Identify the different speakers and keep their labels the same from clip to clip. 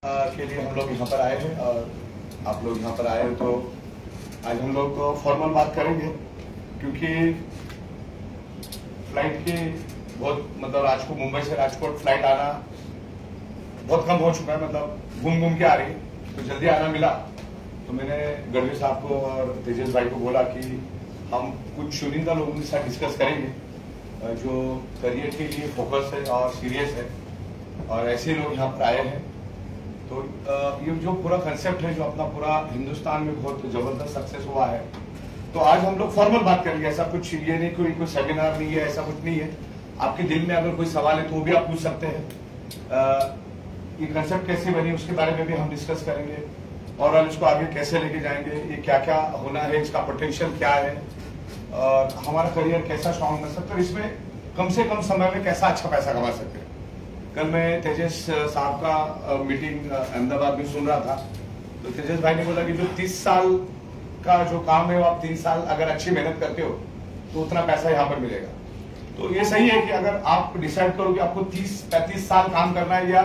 Speaker 1: के लिए हम लोग यहाँ पर आए हैं और आप लोग यहाँ पर आए हैं तो आज हम लोग फॉर्मल बात करेंगे क्योंकि फ्लाइट की बहुत मतलब मुंबई से राजकोट फ्लाइट आना बहुत कम हो चुका है, मतलब घूम के आ रही है तो जल्दी आना मिला तो मैंने गढ़वी साहब को और तेजस भाई को बोला कि हम कुछ चुनिंदा लोगों के साथ डिस्कस करेंगे जो करियर के लिए फोकस है और सीरियस है और ऐसे लोग यहाँ पर आए हैं। तो ये जो पूरा कंसेप्ट है जो अपना पूरा हिंदुस्तान में बहुत जबरदस्त सक्सेस हुआ है, तो आज हम लोग फॉर्मल बात करेंगे। ऐसा कुछ ये नहीं कोई सेमिनार नहीं है, ऐसा कुछ नहीं है। आपके दिल में अगर कोई सवाल है तो वो भी आप पूछ सकते हैं। ये कंसेप्ट कैसे बनी उसके बारे में भी हम डिस्कस करेंगे और इसको आगे कैसे लेके जाएंगे, ये क्या क्या होना है, इसका पोटेंशियल क्या है और हमारा करियर कैसा स्ट्रॉन्ग बन सकता है, इसमें कम से कम समय में कैसा अच्छा पैसा कमा सकते हैं। कल मैं तेजस साहब का मीटिंग अहमदाबाद में सुन रहा था तो तेजस भाई ने बोला कि जो 30 साल का जो काम है वो आप 3 साल अगर अच्छी मेहनत करते हो तो उतना पैसा यहाँ पर मिलेगा। तो ये सही है कि अगर आप डिसाइड करो कि आपको 30-35 साल काम करना है या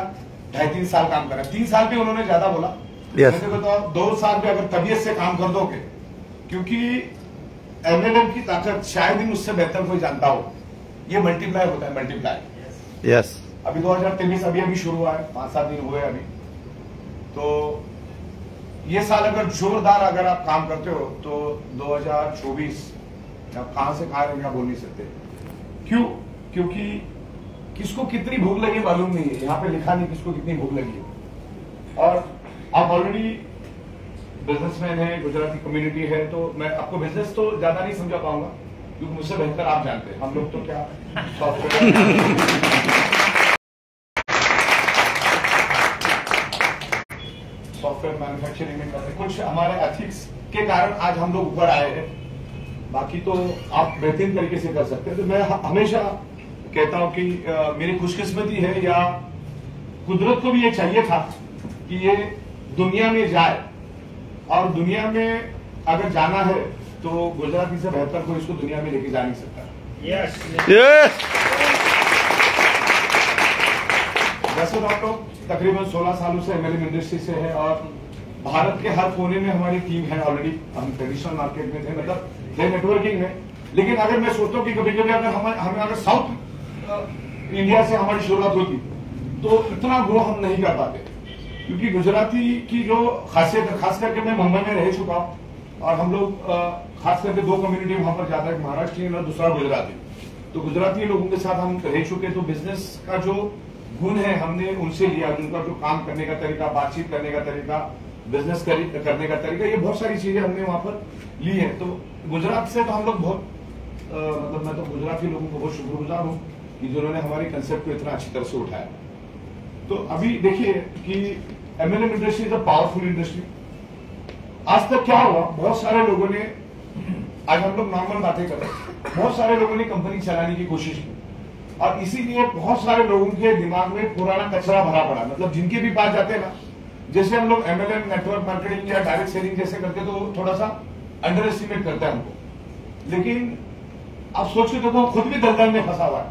Speaker 1: 2.5-3 साल काम करना है। 3 साल भी उन्होंने ज्यादा बोला, yes. तो आप 2 साल भी अगर तबीयत से काम कर दोगे, क्योंकि एमएलएम की ताकत शायद ही मुझसे बेहतर कोई जानता हो, ये मल्टीप्लाई होता है, मल्टीप्लाई।
Speaker 2: यस
Speaker 1: अभी 2023 अभी शुरू हुआ है, 5-7 दिन हुए अभी। तो ये साल अगर जोरदार अगर आप काम करते हो तो 2024 आप कहां से कहां रहेंगे बोल नहीं सकते। क्यों? क्योंकि किसको कितनी भूख लगी मालूम नहीं है, यहाँ पे लिखा नहीं किसको कितनी भूख लगी है। और आप ऑलरेडी बिजनेसमैन है, गुजराती कम्युनिटी है, तो मैं आपको बिजनेस तो ज्यादा नहीं समझा पाऊंगा क्योंकि मुझसे बेहतर आप जानते हैं। हम लोग तो क्या सॉफ्टवेयर मैन्युफैक्चरिंग में करते, कुछ हमारे एथिक्स के कारण आज हम लोग ऊपर आए हैं। बाकी तो आप बेहतरीन तरीके से कर सकते हैं। तो मैं हमेशा कहता हूं कि मेरी खुशकिस्मती है या कुदरत को भी ये चाहिए था कि ये दुनिया में जाए और दुनिया में अगर जाना है तो गुजराती से बेहतर कोई इसको दुनिया में लेके जा नहीं सकता।
Speaker 2: Yes yes.
Speaker 1: वैसे तो हम लोग तकरीबन 16 सालों से एमएलएम इंडस्ट्री से है और भारत के हर कोने में हमारी टीम है ऑलरेडी। हम ट्रेडिशनल मार्केट में थे, मतलब नेटवर्किंग में। लेकिन अगर मैं सोचता हूँ कि कभी कभी अगर हमें अगर साउथ इंडिया से हमारी शुरुआत होती तो इतना ग्रो हम नहीं कर पाते, क्योंकि गुजराती की जो खासियत है, खास करके मैं मुंबई में रह चुका हूँ और हम लोग खास करके 2 कम्युनिटी वहां पर ज्यादा, एक महाराष्ट्रियन और दूसरा गुजराती। तो गुजराती लोगों के साथ हम रह चुके, तो बिजनेस का जो गुण है हमने उनसे लिया, उनका जो काम करने का तरीका, बातचीत करने का तरीका, बिजनेस करने का तरीका, ये बहुत सारी चीजें हमने वहां पर ली है। तो गुजरात से तो हम लोग बहुत मतलब मैं तो गुजराती लोगों को बहुत शुक्रगुजार हूँ कि जिन्होंने हमारे कंसेप्ट को इतना अच्छी तरह से उठाया। तो अभी देखिए कि MLM industry is a powerful industry. आज तक क्या हुआ, बहुत सारे लोगों ने, आज हम लोग नॉर्मल बातें कर रहे हैं, बहुत सारे लोगों ने कंपनी चलाने की कोशिश की और इसीलिए बहुत सारे लोगों के दिमाग में पुराना कचरा भरा पड़ा। मतलब जिनके भी पास जाते हैं ना, जैसे हम लोग एमएलएम नेटवर्क मार्केटिंग या डायरेक्ट सेलिंग जैसे करते तो थोड़ा सा अंडर एस्टिमेट करता है हमको। लेकिन आप सोच के देखो, खुद भी दलदल में फंसा हुआ है,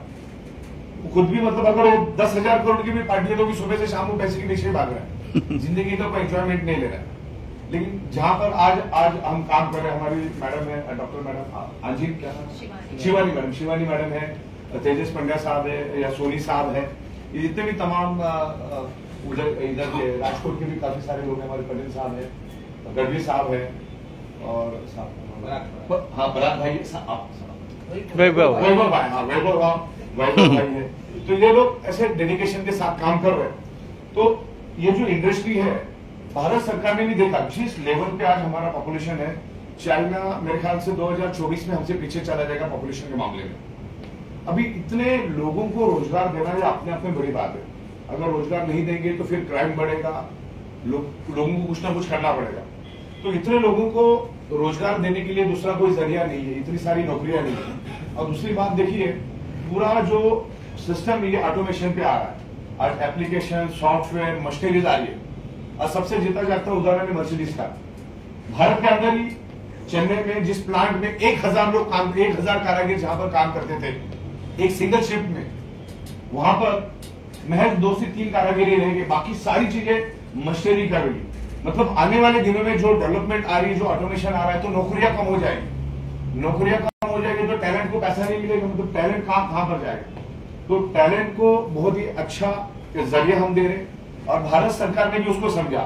Speaker 1: खुद भी, मतलब अगर 10,000 करोड़ की भी पार्टी है तो भी सुबह से शाम को पैसे के पीछे भाग रहा है, जिंदगी का कोई एंजॉयमेंट नहीं ले रहा है। लेकिन जहां पर आज हम काम कर रहे हैं, हमारी मैडम है, डॉक्टर मैडम आजी, क्या नाम, शिवानी मैडम है, तेजस पंड्या साहब है या सोनी साहब है, ये जितने भी तमाम इधर के राजकोट के भी काफी सारे लोग हैं, हमारे पटेल साहब है, गढ़वी साहब है और हाँ बरात भाई, वैभव भाई है। तो ये लोग ऐसे डेडिकेशन के साथ काम कर रहे हैं। तो ये जो इंडस्ट्री है, भारत सरकार ने भी देखा जिस लेवल पे आज हमारा पॉपुलेशन है, चाइना मेरे ख्याल से 2024 में हमसे पीछे चला जाएगा पॉपुलेशन के मामले में। अभी इतने लोगों को रोजगार देना ये अपने आप में बड़ी बात है। अगर रोजगार नहीं देंगे तो फिर क्राइम बढ़ेगा, लोगों को कुछ ना कुछ करना पड़ेगा। तो इतने लोगों को रोजगार देने के लिए दूसरा कोई जरिया नहीं है, इतनी सारी नौकरियां नहीं है। और दूसरी बात देखिए, पूरा जो सिस्टम ये ऑटोमेशन पे आ रहा है, आज एप्लीकेशन, सॉफ्टवेयर, मशीनरीज आ रही है। और सबसे जीता जाता उदाहरण है मर्सिडीज का। भारत के अंदर ही चेन्नई में जिस प्लांट में 1000 लोग काम, 1000 कारीगर जहां पर काम करते थे एक सिंगल शिफ्ट में, वहां पर महज 2 से 3 कारीगर रहेंगे, बाकी सारी चीजें मशीनरी करेगी, मतलब आने वाले दिनों में जो डेवलपमेंट आ रही है, जो ऑटोमेशन आ रहा है, तो नौकरियां कम हो जाएगी, नौकरियां कम हो जाएगी तो टैलेंट को पैसा नहीं मिलेगा, मतलब टैलेंट कहां पर जाएगा। तो टैलेंट को बहुत ही अच्छा जरिए हम दे रहे, और भारत सरकार ने भी उसको समझा,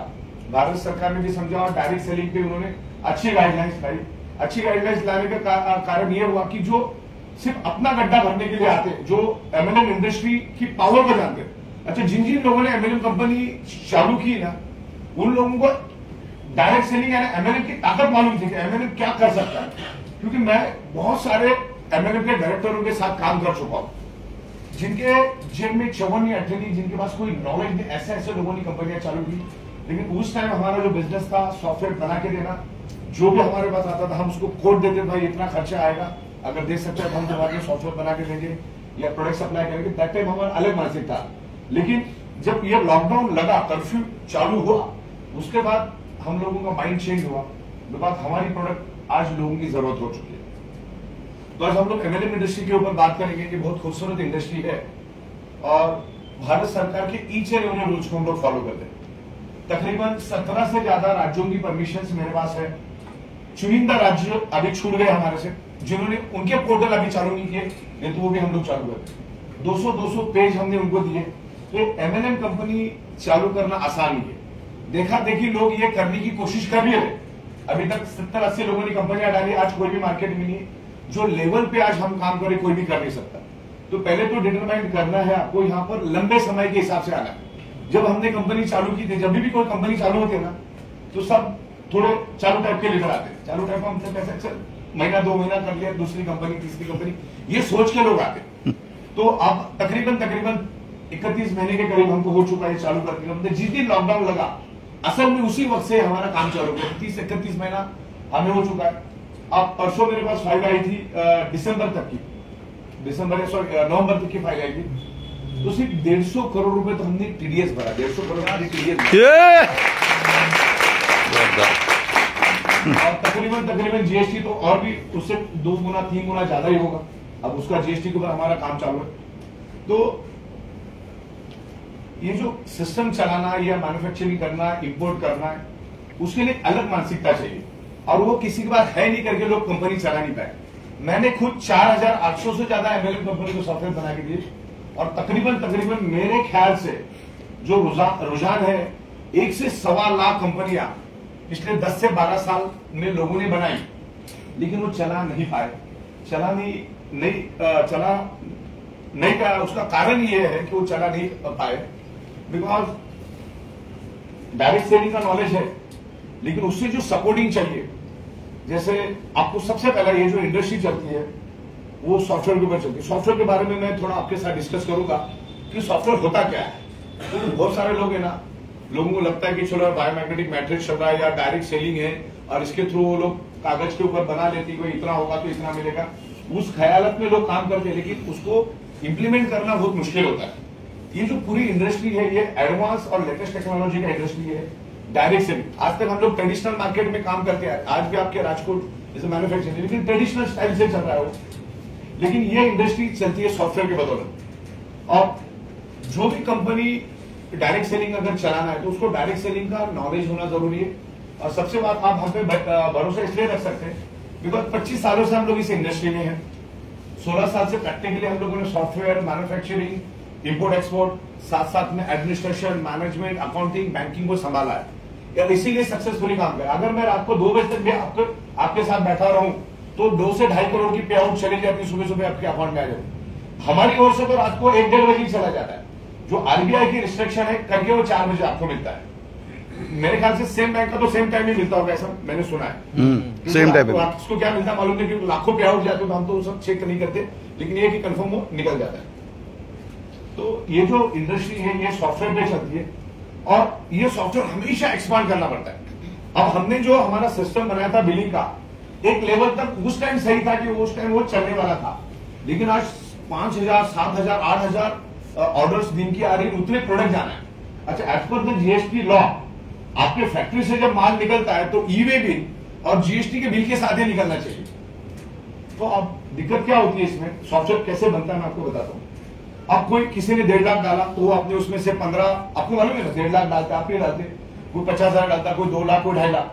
Speaker 1: भारत सरकार ने भी समझा, और डायरेक्ट सेलिंग पे उन्होंने अच्छी गाइडलाइंस लाई। अच्छी गाइडलाइंस लाने का कारण यह हुआ कि जो सिर्फ अपना गड्ढा भरने के लिए आते, जो एमएलएम इंडस्ट्री की पावर को जानते, अच्छा जिन जिन लोगों ने एमएलएम कंपनी चालू की ना, उन लोगों को डायरेक्ट सेलिंग यानी एमएलएम की ताकत मालूम थी कि एमएलएम क्या कर सकता है। क्योंकि मैं बहुत सारे एमएलएम के डायरेक्टरों के साथ काम कर चुका हूं, जिनके जेब में 54 या 28, जिनके पास कोई नॉलेज नहीं, ऐसे ऐसे लोगों ने कंपनियां चालू की। लेकिन उस टाइम हमारा जो बिजनेस था, सॉफ्टवेयर बना के देना, जो भी हमारे पास आता था हम उसको कोड देते, भाई इतना खर्चा आएगा, अगर दे सकते हैं तो हम तुम्हारे लिए सॉफ्टवेयर बना के देंगे या प्रोडक्ट सप्लाई करेंगे। दैट टाइम हमारा अलग मानसिक था। लेकिन जब ये लॉकडाउन लगा, कर्फ्यू चालू हुआ, उसके बाद हम लोगों का माइंड चेंज हुआ, तो बात हमारी प्रोडक्ट आज लोगों की जरूरत हो चुकी है। तो आज हम लोग एमएलएम इंडस्ट्री के ऊपर बात करेंगे कि बहुत खूबसूरत इंडस्ट्री है, और भारत सरकार के ईच एंड एवरी रूल्स को हम लोग फॉलो करते हैं। तकरीबन 17 से ज्यादा राज्यों की परमिशंस मेरे पास है। चुनिंदा राज्य अभी छूट गए हमारे से, जिन्होंने उनके पोर्टल अभी चालू नहीं किए, नहीं तो वो भी हम लोग चालू करते। 200 पेज हमने उनको दिए। तो एमएलएम कंपनी चालू करना आसान नहीं है। देखा देखी लोग ये करने की कोशिश कर रहे हैं। अभी तक 70-80 लोगों ने कंपनियां डाली, आज कोई भी मार्केट में नहीं है। जो लेवल पे आज हम काम करें, कोई भी कर नहीं सकता। तो पहले तो डिटरमाइन करना है आपको यहाँ पर लंबे समय के हिसाब से आना है। जब हमने कंपनी चालू की थी, जब भी कोई कंपनी चालू होती है ना, तो सब थोड़े चालू टाइप के लेकर आते हैं। चालू टाइप हम कैसे चल महीना 2 महीना कर लिया, दूसरी कंपनी तीसरी कंपनी, ये सोच के लोग आते। तो अब तकरीबन 31 महीने के करीब हमको हो चुका है चालू करके। हमने जिस दिन लॉकडाउन लगा, असल में उसी वक्त से हमारा काम चालू हो गया। 30-31 महीना हमें हो चुका है। अब परसों मेरे पास फाइल आई थी दिसंबर तक की, नवंबर तक की फाइल आई थी। तो सिर्फ 150 करोड़ रुपए तो हमने टीडीएस भरा, 150 करोड़ टीडीएस। और तकरीबन जीएसटी तो और भी उससे 2 गुना 3 गुना ज्यादा ही होगा। अब उसका जीएसटी के ऊपर हमारा काम चालू है। तो ये जो सिस्टम चलाना या मैन्युफैक्चरिंग करना, इंपोर्ट करना है, उसके लिए अलग मानसिकता चाहिए, और वो किसी के पास है नहीं करके लोग कंपनी चला नहीं पाए। मैंने खुद 4800 से ज्यादा एमएलएम कंपनी को सॉफ्टवेयर बना के दिए, और तकरीबन मेरे ख्याल से जो रुझान है, 1 से 1.25 लाख कंपनियां पिछले 10 से 12 साल में लोगों ने बनाई, लेकिन वो चला नहीं पाए। चला नहीं पाया। उसका कारण ये है कि वो चला नहीं पाए बिकॉज डायरेक्ट सेलिंग का नॉलेज है, लेकिन उससे जो सपोर्टिंग चाहिए, जैसे आपको सबसे पहला ये जो इंडस्ट्री चलती है वो सॉफ्टवेयर के ऊपर चलती है। सॉफ्टवेयर के बारे में मैं थोड़ा आपके साथ डिस्कस करूंगा कि सॉफ्टवेयर होता क्या है। तो बहुत सारे लोग है ना, लोगों को लगता है कि चलो बायोमैग्नेटिक मैट्रिक्स चल रहा है या डायरेक्ट सेलिंग है, और इसके थ्रू वो लोग कागज के ऊपर बना लेती है, इतना होगा तो इतना मिलेगा। उस ख्यालत में लोग काम करते हैं, लेकिन उसको इंप्लीमेंट करना बहुत मुश्किल होता है। ये जो पूरी इंडस्ट्री है, ये एडवांस और लेटेस्ट टेक्नोलॉजी का इंडस्ट्री है। डायरेक्ट सेलिंग, आज तक हम लोग ट्रेडिशनल मार्केट में काम करते हैं, आज भी आपके राजकोट जैसे मैन्युफैक्चरिंग, लेकिन ट्रेडिशनल स्टाइल से चल रहा है वो। लेकिन ये इंडस्ट्री चलती है सॉफ्टवेयर के बदौलत। और जो भी कंपनी डायरेक्ट सेलिंग अगर चलाना है, तो उसको डायरेक्ट सेलिंग का नॉलेज होना जरूरी है। और सबसे बात, आप हम पे भरोसा इसलिए रख सकते हैं बिकॉज 25 सालों से हम लोग इस इंडस्ट्री में हैं। 16 साल से प्रैक्टिकली हम लोगों ने सॉफ्टवेयर, मैन्युफैक्चरिंग, इंपोर्ट एक्सपोर्ट, साथ में एडमिनिस्ट्रेशन, मैनेजमेंट, अकाउंटिंग, बैंकिंग को संभाला है, यार इसीलिए सक्सेसफुली काम किया। अगर मैं रात को 2 बजे तक भी आपके साथ बैठा रहूं, तो 2 से 2.5 करोड़ की पे आउट चली जाती है, सुबह आपके अकाउंट में आ जाती। हमारी ओर से तो रात को 1-1.5 बजे चला जाता है। जो आरबीआई की रिस्ट्रिक्शन है करके वो 4 बजे आपको मिलता है। मेरे ख्याल से सेम बैंक का तो सेम टाइम ही मिलता होगा, ऐसा मैंने सुना है।
Speaker 3: सेम टाइम
Speaker 1: उसको क्या मिलता मालूम नहीं, क्योंकि लाखों पे आउट जाते तो हम तो सब चेक नहीं करते, लेकिन ये कि कंफर्म वो निकल जाता है। तो ये जो इंडस्ट्री है ये सॉफ्टवेयर पे चलती है, और ये सॉफ्टवेयर हमेशा एक्सपांड करना पड़ता है। अब हमने जो हमारा सिस्टम बनाया था बिलिंग का, एक लेवल तक उस टाइम सही था कि उस टाइम वो चलने वाला था, लेकिन आज 5000, 7000, 8000 ऑर्डर्स दिन की आ रही, उतने प्रोडक्ट जाना है। अच्छा, as per the GST law, आपके फैक्ट्री से जब माल निकलता है तो ई-वे बिल और जीएसटी के बिल के साथ ही निकलना चाहिए। तो अब दिक्कत क्या होती है इसमें, सॉफ्टवेयर कैसे बनता है मैं आपको बताता हूं। अब कोई किसी ने 1.5 लाख डाला तो वो अपने उसमें से 15, आपको मालूम है ना 1.5 लाख डालते, आप ही डालते, कोई 50,000 डालता, कोई 2 लाख, कोई 2.5 लाख।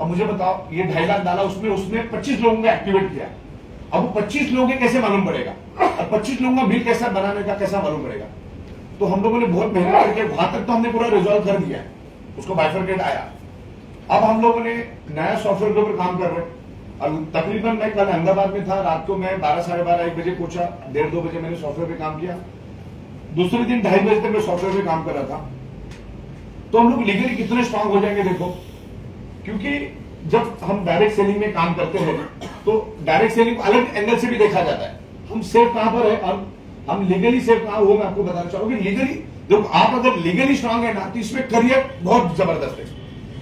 Speaker 1: अब मुझे बताओ, ये 2.5 लाख डाला, उसमें उसने 25 लोगों का एक्टिवेट किया। अब वो 25 लोगों के कैसे मालूम पड़ेगा, और 25 लोगों का बिल कैसा बनाने का कैसा मालूम पड़ेगा। तो हम लोगों ने बहुत मेहनत करके वहां तक तो हमने पूरा रिजॉल्व कर दिया है, उसको बाइफरकेट आया। अब हम लोगों ने नया सॉफ्टवेयर के ऊपर काम कर रहे हैं, और तकरीबन मैं कल अहमदाबाद में था, रात को मैं 12, साढ़े 12, 1 बजे पहुंचा, 1:30, 2 बजे मैंने सॉफ्टवेयर पे काम किया। दूसरे दिन 2:30 बजे तक मैं सॉफ्टवेयर पे काम कर रहा था। तो हम लोग लीगली कितने स्ट्रांग हो जाएंगे देखो, क्योंकि जब हम डायरेक्ट सेलिंग में काम करते हैं तो डायरेक्ट सेलिंग को अलग एंगल से भी देखा जाता है, हम सेफ कहां पर है और हम लीगली सेफ कहां, वो मैं आपको बताना चाहूंगा। लीगली देखो, आप अगर लीगली स्ट्रांग है ना तो इसमें करियर बहुत जबरदस्त है,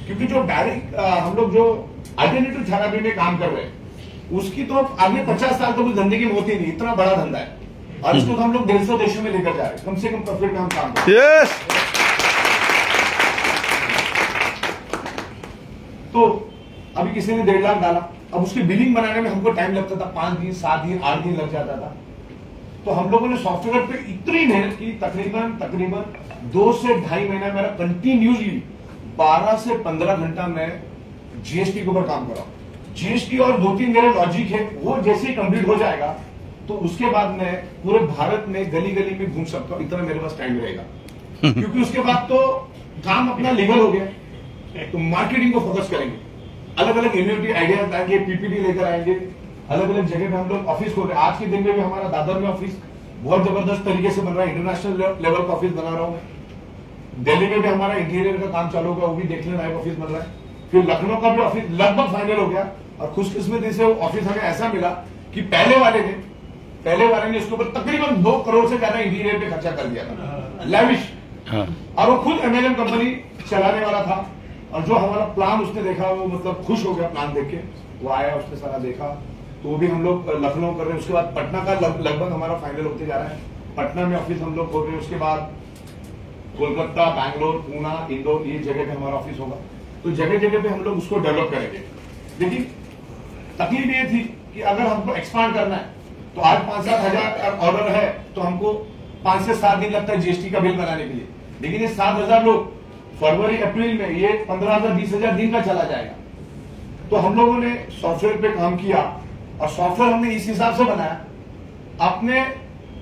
Speaker 1: क्योंकि जो डायरेक्ट हम लोग जो अल्टरनेटिव थेरेपी में काम कर रहे हैं उसकी तो आगे 50 साल तो जिंदगी में होती नहीं, इतना बड़ा धंधा है, और इसको तो हम लोग 150 देशों में लेकर जा रहे हैं, कम से कम प्रॉफिट में हम काम कर रहे हैं। तो अभी किसी ने 1.5 लाख डाला, अब उसकी बिलिंग बनाने में हमको टाइम लगता था, 5 दिन, 7 दिन, 8 दिन लग जाता था। तो हम लोगों ने सॉफ्टवेयर पे इतनी मेहनत की, तकरीबन 2 से 2.5 महीना मेरा कंटिन्यूसली 12 से 15 घंटा मैं जीएसटी के ऊपर काम कर रहा हूं। जीएसटी और 2-3 मेरे लॉजिक है, वो जैसे ही कंप्लीट हो जाएगा तो उसके बाद मैं पूरे भारत में गली गली में घूम सकता हूं, इतना मेरे पास टाइम रहेगा। क्योंकि उसके बाद तो काम अपना लीगल हो गया, तो मार्केटिंग को फोकस करेंगे, अलग अलग इनोवेटिव आइडियाज आएंगे, पीपीटी लेकर आएंगे, अलग अलग जगह पे हम लोग ऑफिस खोल रहे हैं। आज के दिन में भी हमारा दादर में ऑफिस बहुत जबरदस्त तरीके से बन रहा है, इंटरनेशनल लेवल का ऑफिस बना रहा हूं मैं। दिल्ली में भी हमारा इंटीरियर का काम चालू होगा, वो भी देखने लायक ऑफिस बन रहा है। फिर लखनऊ का भी ऑफिस लगभग फाइनल हो गया, और खुशकिस्मती से वो ऑफिस हमें ऐसा मिला कि पहले वाले ने इसके ऊपर तकरीबन 2 करोड़ से ज्यादा इंटीरियर पे खर्चा कर दिया था, लैविश। और वो खुद एमएलएम कंपनी चलाने वाला था, और जो हमारा प्लान उसने देखा वो मतलब खुश हो गया प्लान देख के, वो आया, उसने सारा देखा, तो वो भी हम लोग लखनऊ कर रहे हैं। उसके बाद पटना का लगभग हमारा फाइनल होते जा रहा है, पटना में ऑफिस हम लोग खोल रहे हैं। उसके बाद कोलकाता, बैंगलोर, पूना, इंदौर, ये जगह पे हमारा ऑफिस होगा। तो जगह जगह पे हम लोग उसको डेवलप करेंगे। लेकिन तकलीफ ये थी कि अगर हमको एक्सपांड करना है तो आज 5-7 हजार ऑर्डर है, तो हमको 5 से 7 दिन लगता है जीएसटी का बिल बनाने के लिए। लेकिन ये 7,000 लोग फरवरी अप्रैल में ये 15,000 20,000 दिन का चला जाएगा। तो हम लोगों ने सॉफ्टवेयर पे काम किया, और सॉफ्टवेयर हमने इस हिसाब से बनाया, आपने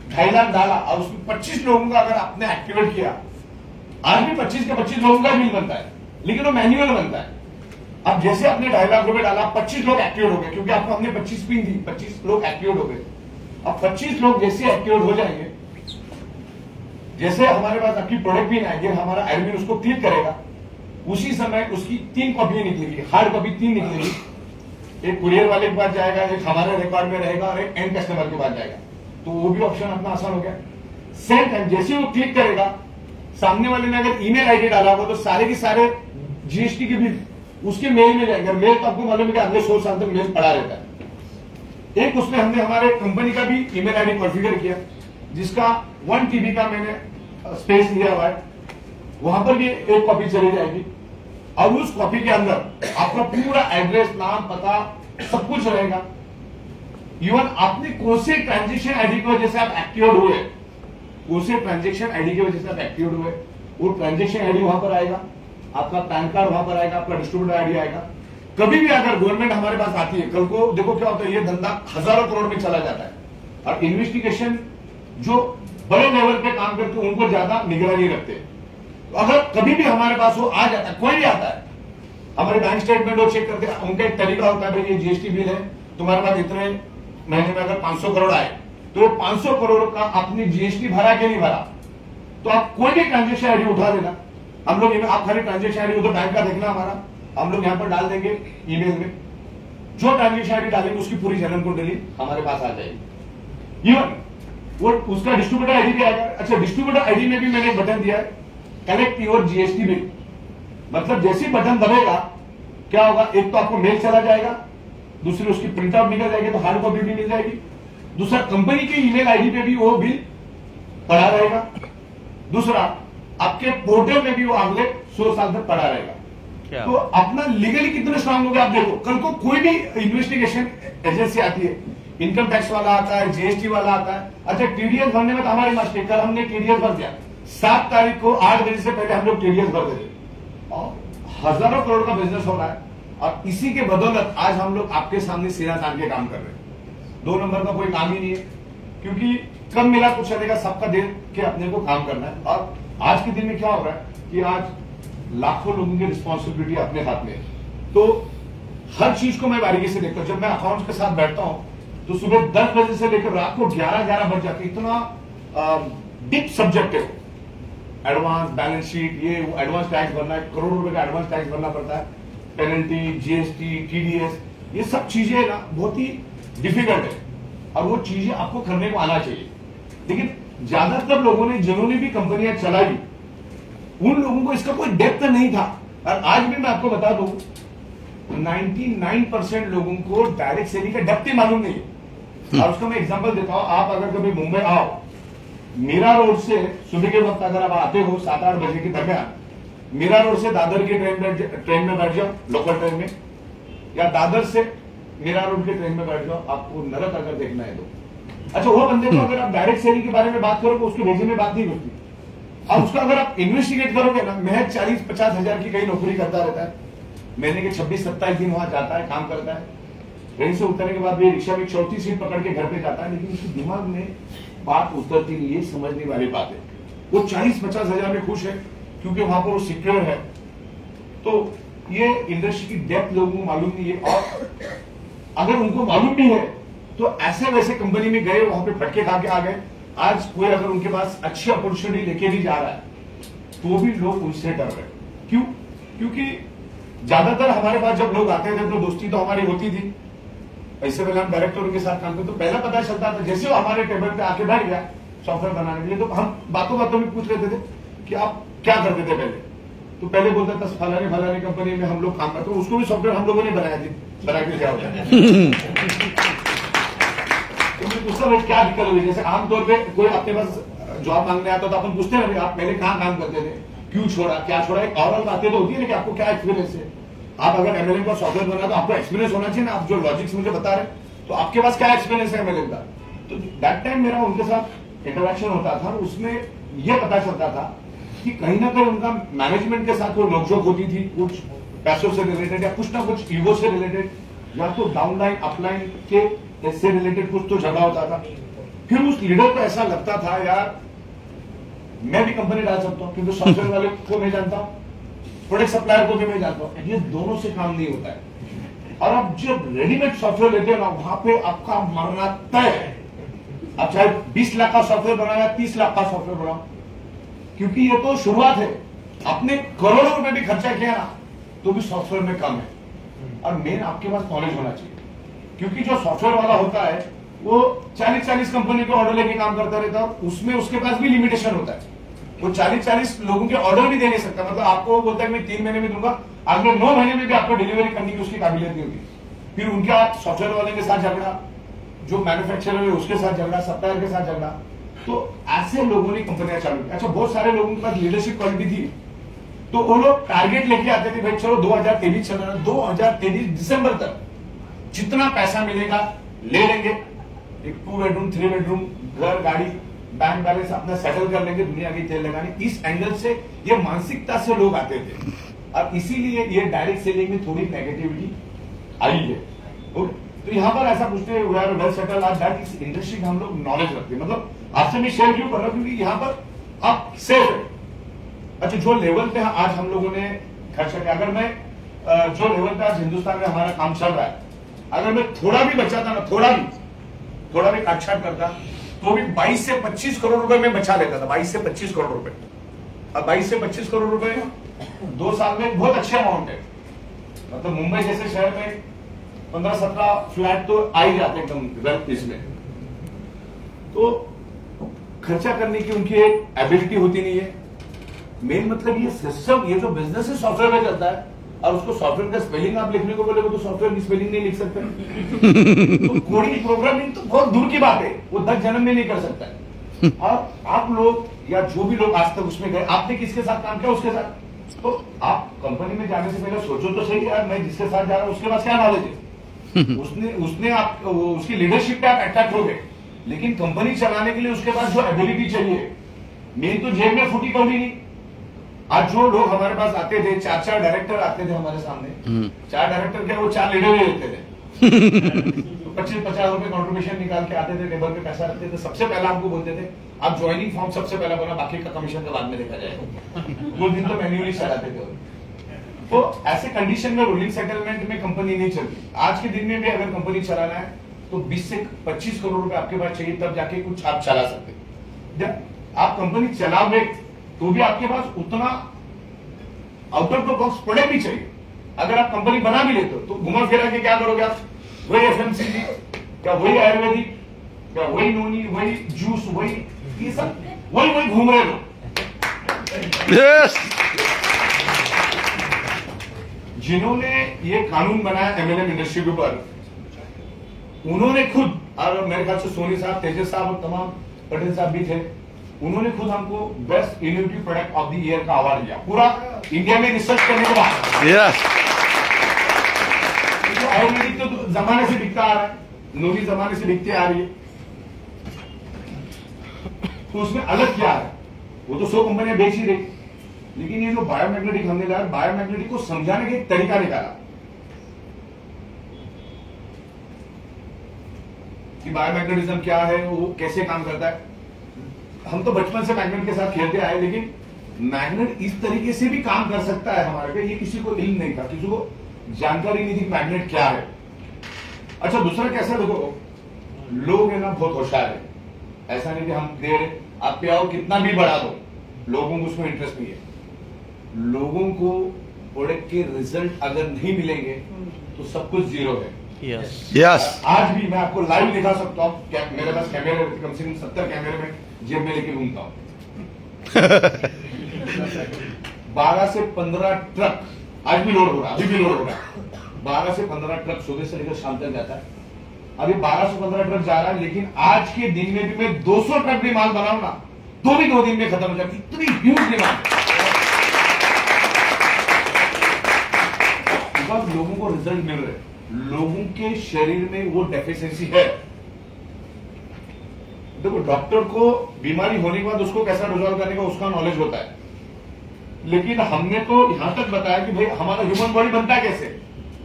Speaker 1: 2.5 लाख डाला और उसमें 25 लोगों का अगर आपने एक्टिवेट किया, आज भी 25 के 25 लोगों का बिल बनता है, लेकिन वो मैन्युअल बनता है। अब जैसे आपने 2.5 लाख रुपए डाला, 25 लोग एक्टिवेट हो गए, क्योंकि आपको हमने 25 पिन दी, 25 लोग एक्टिवेट हो गए। अब 25 लोग जैसे एक्टिवेट हो जाएंगे, जैसे हमारे पास आपकी प्रोडक्ट पिन आएगी, हमारा एडमिन उसको क्लिक करेगा, उसी समय उसकी 3 कॉपी निकलेगी, हार्ड कॉपी 3 निकलेगी। एक कुरियर वाले के पास जाएगा, एक हमारे रिकॉर्ड में रहेगा, और एक एंड कस्टमर के पास जाएगा। तो वो भी ऑप्शन अपना आसान हो गया। सेम टाइम जैसे वो क्लिक करेगा, सामने वाले ने अगर ईमेल आईडी डाला होगा तो सारे के सारे जीएसटी के बिल उसके मेल में जाएंगे। मेल तो आपको मालूम है कि अगले 100 साल तक मेल पड़ा रहता है। एक उसमें हमने हमारे कंपनी का भी ईमेल आईडी कॉन्फ़िगर किया, जिसका 1 TB का मैंने स्पेस लिया हुआ है, वहां पर भी एक कॉपी चली जाएगी, और उस कॉपी के अंदर आपका पूरा एड्रेस, नाम, पता सब कुछ रहेगा। इवन आपने कौन से ट्रांजेक्शन आईडी की वजह से आप एक्टिवेट हुए, कौन से ट्रांजेक्शन आईडी की वजह से आप एक्टिवेट हुए, वो ट्रांजेक्शन आईडी वहां पर आएगा, आपका पैन कार्ड वहां पर आएगा, आपका डिस्ट्रीब्यूटर आईडी आएगा। कभी भी अगर गवर्नमेंट हमारे पास आती है, कल को देखो क्या होता है, ये धंधा हजारों करोड़ में चला जाता है, और इन्वेस्टिगेशन जो बड़े लेवल पे काम करते हैं उनको ज्यादा निगरानी रखते हैं। तो अगर कभी भी हमारे पास वो आ जाता है, कोई भी आता है, हमारे बैंक स्टेटमेंट वो चेक करते हैं, उनका एक तरीका होता है, भाई ये जीएसटी बिल है, तुम्हारे पास इतने महीने में अगर 500 करोड़ आए तो 500 करोड़ का आपने जीएसटी भरा कि नहीं भरा। तो आप कोई भी ट्रांजेक्शन आईडी उठा लेना, हम लोग आप खाली ट्रांजेक्शन आईडी उधर बैंक का देखना हमारा, हम लोग यहाँ पर डाल देंगे ईमेल में, जो ट्रांजेक्शन आईडी डालेंगे उसकी पूरी जन्म कुंडली हमारे पास आ जाएगी। इवन वो उसका डिस्ट्रीब्यूटर आईडी भी आएगा। अच्छा, डिस्ट्रीब्यूटर आईडी में भी मैंने एक बटन दिया है, कलेक्ट योर जीएसटी बिल। मतलब जैसे ही बटन दबेगा क्या होगा, एक तो आपको मेल चला जाएगा, दूसरी उसकी प्रिंट आउट निकल जाएगी, तो हार्ड कॉपी भी मिल जाएगी। दूसरा, कंपनी के ईमेल आईडी पे भी वो बिल पड़ा रहेगा। दूसरा, आपके पोर्टल में भी वो अगले 100 साल तक पड़ा रहेगा। तो अपना लीगली कितने स्ट्रांग हो गया आप देखो। कल को कोई भी इन्वेस्टिगेशन एजेंसी आती है, इनकम टैक्स वाला आता है, जीएसटी वाला आता है। अच्छा, टीडीएस भरने में तो हमारी मिस्टेक, कल हमने टीडीएस भर दिया 7 तारीख को 8 बजे से पहले हम लोग टीडीएस भर देते और हजारों करोड़ का बिजनेस हो रहा है। और इसी के बदौलत आज हम लोग आपके सामने सीधा तान के काम कर रहे हैं। 2 नंबर का कोई काम ही नहीं है, क्योंकि कब मिला कुछ चलेगा, सबका देख के अपने को काम करना है। और आज के दिन में क्या हो रहा है कि आज लाखों लोगों की रिस्पॉन्सिबिलिटी अपने हाथ में है। तो हर चीज को मैं बारीकी से देखता हूं। जब मैं अकाउंट्स के साथ बैठता हूं तो सुबह 10 बजे से लेकर रात को 11 बज जाते। इतना डीप सब्जेक्ट है। एडवांस बैलेंस शीट, ये एडवांस टैक्स भरना है, करोड़ों रुपए का एडवांस टैक्स भरना पड़ता है, पेनल्टी, जीएसटी, टीडीएस, ये सब चीजें ना बहुत ही डिफिकल्ट है और वो चीजें आपको करने को आना चाहिए। लेकिन ज्यादातर लोगों ने, जिन्होंने भी कंपनियां चलाई, उन लोगों को इसका कोई डेप्थ नहीं था। और आज भी मैं आपको बता दूं 99% लोगों को डायरेक्ट सेलिंग का डेप्थ ही मालूम नहीं है। और उसका मैं एग्जांपल देता हूं। आप अगर कभी मुंबई आओ, मीरा रोड से सुबह के वक्त अगर आप आते हो 7-8 बजे के दरमियान, मीरा रोड से दादर की ट्रेन में बैठ जाओ, लोकल ट्रेन में, या दादर से मीरा रोड की ट्रेन में बैठ जाओ, आपको नरक अगर देखना है तो। अच्छा, वो बंदे को अगर आप डायरेक्ट सेलिंग के बारे में बात करोगे, उसके भेजे में बात नहीं होती। और उसका अगर आप इन्वेस्टिगेट करोगे ना, महज 40-50 हजार की कहीं नौकरी करता रहता है, महीने के 26-27 दिन वहां जाता है, काम करता है, ट्रेन से उतरने के बाद भी रिक्शा में 34 सीट पकड़ के घर पे जाता है, लेकिन उसके दिमाग में बात उतरती नहीं है। समझने वाली बात है, वो 40-50 हजार में खुश है क्योंकि वहां पर वो सिक्योर है। तो ये इंडस्ट्री की डेप्थ लोगों को मालूम नहीं है। और अगर उनको मालूम भी है तो ऐसे वैसे कंपनी में गए, वहां पे फटके खा के आ गए। आज कोई अगर उनके पास अच्छी अपॉर्चुनिटी लेके भी जा रहा है तो भी लोग उनसे डर रहे। क्यों? क्योंकि ज्यादातर हमारे पास जब लोग आते थे तो दोस्ती तो हमारी होती थी। ऐसे पहले हम डायरेक्टरों के साथ काम करते तो पहला पता चलता था, जैसे वो हमारे टेबल पे आके बैठ गया सॉफ्टवेयर बनाने के लिए, तो हम बातों बातों में पूछ लेते थे कि आप क्या करते थे पहले। तो पहले बोलता था फलाने कंपनी में हम लोग काम करते, तो उसको भी सॉफ्टवेयर हम लोगों ने बनाया थी, बना के क्या होता है। उसका क्या दिक्कत हुई? जैसे आमतौर पे कोई अपने पास जॉब मांगने आता तो अपन पूछते हैं आप पहले कहाँ काम करते थे, क्यों छोड़ा, क्या छोड़ा। एक ओवरऑल बातें तो होती है ना कि आपको क्या एक्सपीरियंस है। आप अगर एमएलएम का सॉफ्टवेयर बना तो आपको एक्सपीरियंस होना चाहिए ना। आप जो लॉजिक्स मुझे बता रहे तो आपके पास क्या एक्सपीरियंस है एमएलएम का। तो दैट टाइम मेरा उनके साथ इंटरेक्शन होता था, उसमें यह पता चलता था कि कहीं ना कहीं उनका मैनेजमेंट के साथ कोई नोकझोंक होती थी, कुछ पैसों से रिलेटेड या कुछ ना कुछ ईगो से रिलेटेड, या तो डाउनलाइन अपलाइन के इससे रिलेटेड कुछ तो झगड़ा होता था। फिर उस लीडर को ऐसा लगता था यार मैं भी कंपनी डाल सकता हूं, क्योंकि सॉफ्टवेयर वाले को मैं जानता हूं, प्रोडक्ट सप्लायर को भी मैं जानता हूं। ये दोनों से काम नहीं होता है। और आप जब रेडीमेड सॉफ्टवेयर लेते हो ना, वहां पे आपका मरना तय है। आप चाहे 20 लाख का सॉफ्टवेयर बनाओ या 30 लाख का सॉफ्टवेयर बनाओ, क्योंकि ये तो शुरुआत है। आपने करोड़ों रुपए भी खर्चा किया ना तो भी सॉफ्टवेयर में कम है। और मेन आपके पास नॉलेज होना चाहिए, क्योंकि जो सॉफ्टवेयर वाला होता है वो 40-40 कंपनी के ऑर्डर लेके काम करता रहता है, उसमें उसके पास भी लिमिटेशन होता है। वो 40-40 लोगों के ऑर्डर भी दे नहीं सकता। मतलब आपको बोलता है मैं 3 महीने में दूंगा, अगले 9 महीने में भी आपको डिलीवरी करने की उसकी काबिलियत नहीं होती। फिर उनके आप सॉफ्टवेयर वाले के साथ झगड़ा, जो मैन्युफैक्चरर है उसके साथ झगड़ा, सप्लायर के साथ झगड़ा। तो ऐसे लोगों ने कंपनियां चालू की। अच्छा, बहुत सारे लोगों के पास लीडरशिप क्वालिटी थी, तो वो लोग टारगेट लेके आते थे, भाई चलो 2023 चल रहा है, 2023 दिसंबर तक जितना पैसा मिलेगा ले लेंगे, एक 2 बेडरूम 3 बेडरूम घर, गाड़ी, बैंक बैलेंस अपना सेटल कर लेंगे, दुनिया की तेल लगाने। इस एंगल से ये मानसिकता से लोग आते थे और इसीलिए ये डायरेक्ट सेलिंग में थोड़ी नेगेटिविटी आई है। तो यहाँ पर ऐसा पूछते हैं वी आर वेल सेटल आज दैट इस इंडस्ट्री का हम लोग नॉलेज रखते हैं। मतलब आपसे मैं शेयर क्यों कर रहा हूं, क्योंकि यहाँ पर आप सेफ है। अच्छा, जो लेवल पे आज हम लोगों ने खर्चा किया, अगर मैं जो लेवल पे आज हिंदुस्तान में हमारा काम चल रहा है, अगर मैं थोड़ा भी बचाता ना, थोड़ा भी काटछाट करता तो भी 22 से 25 करोड़ रुपए में बचा लेता था। 22 से 25 करोड़ रुपए। अब 22 से 25 करोड़ रुपए 2 साल में बहुत अच्छे अमाउंट है। मतलब मुंबई जैसे शहर में 15-17 फ्लैट तो आ ही जाते एकदम इसमें। तो खर्चा करने की उनकी एक एबिलिटी होती नहीं है। मेन मतलब ये सिस्टम, ये जो बिजनेस है सॉफ्टवेयर में चलता है, और उसको सॉफ्टवेयर का स्पेलिंग आप लिखने को बोले तो सॉफ्टवेयर की स्पेलिंग नहीं लिख सकते। तो कोडिंग प्रोग्रामिंग तो बहुत दूर की बात है, वो 10 जन्म में नहीं कर सकता है। और आप लोग या जो भी लोग आज तक उसमें गए, आपने किसके साथ काम किया उसके साथ। तो आप कंपनी में जाने से पहले सोचो तो सही यार मैं जिसके साथ जा रहा हूं उसके पास क्या नॉलेज है। उसने आप उसकी लीडरशिप पे आप अटैक हो गए, लेकिन कंपनी चलाने के लिए उसके पास जो एबिलिटी चाहिए, मेन तो जेब में फूटी कौड़ी नहीं। आज जो लोग हमारे पास आते थे, 4 डायरेक्टर आते थे हमारे सामने, 4 डायरेक्टर के वो 4 लीडर ही देते थे। 25-50 रुपए कॉन्ट्रीब्यूशन निकाल के आते थे, टेबल पे पैसा रखते थे, सबसे पहले हमको बोलते थे आप ज्वाइनिंग फॉर्म सबसे पहला बना, बाकी का कमीशन के बाद में देखा जाएगा। वो दिन तो मैन्युअली चलाते थे। तो ऐसे कंडीशन में रोलिंग सेटलमेंट में कंपनी नहीं चलती। आज के दिन में भी अगर कंपनी चलाना है तो 20 से 25 करोड़ रुपए आपके पास चाहिए, तब जाके कुछ आप चला सकते। जब आप कंपनी चलाओगे तो भी आपके पास उतना out of the box product भी चाहिए। अगर आप कंपनी बना भी लेते हो तो घुमा फिरा के क्या करोगे आप? वही एफएमसीजी, क्या वही आयुर्वेदिक, क्या वही नोनी, वही जूस, वही ये सब वही घूम रहे लोग। जिन्होंने ये कानून बनाया एमएलएम इंडस्ट्री के ऊपर, उन्होंने खुद, और मेरे ख्याल से सोनी साहब, तेजस साहब और तमाम पटेल साहब भी थे, उन्होंने खुद हमको best innovative product of the year का अवार्ड दिया, पूरा इंडिया में रिसर्च करने के बाद। आयुर्वेदिक तो जमाने से बिकता आ रहा है, नोनी जमाने से बिकते आ रही है, तो उसमें अलग क्या है? वो तो 100 कंपनियां बेच ही रही, लेकिन ये जो बायोमैग्नेटिक हमने लाया, बायोमैग्नेटिक को समझाने का एक तरीका निकाला कि बायोमैग्नेटिज्म क्या है, वो कैसे काम करता है। हम तो बचपन से मैग्नेट के साथ खेलते आए, लेकिन मैग्नेट इस तरीके से भी काम कर सकता है हमारे पे, ये किसी को इल्म नहीं था, किसी को जानकारी नहीं थी मैग्नेट क्या है। अच्छा, दूसरा कैसा, देखो लोग है ना बहुत होशियार है, ऐसा नहीं कि हम दे रहे, आप पे आओ कितना भी बढ़ा दो, लोगों को उसमें इंटरेस्ट नहीं है। लोगों को प्रोडक्ट के रिजल्ट अगर नहीं मिलेंगे तो सब कुछ जीरो है।
Speaker 3: यस।
Speaker 1: आज भी मैं आपको लाइव दिखा सकता हूँ, मेरे पास कैमरे कम से कम 70 कैमरे में जेब में लेके घूमता हूँ। 12 से 15 ट्रक आज भी लोड हो रहा है, अभी भी लोड हो रहा है। 12 से 15 ट्रक सुबह से लेकर शाम तक जाता है। अभी 12 से 15 ट्रक जा रहा है, लेकिन आज के दिन में भी मैं 200 ट्रक भी माल बनाऊं ना तो भी 2 दिन में खत्म हो जाती, इतनी ह्यूज डिमांड। बस लोगों को रिजल्ट मिल रहे, लोगों के शरीर में वो डेफिशिएंसी है। देखो, डॉक्टर को बीमारी होने के बाद उसको कैसा रिजॉल्व करने का उसका नॉलेज होता है, लेकिन हमने तो यहां तक बताया कि भाई हमारा ह्यूमन बॉडी बनता है कैसे,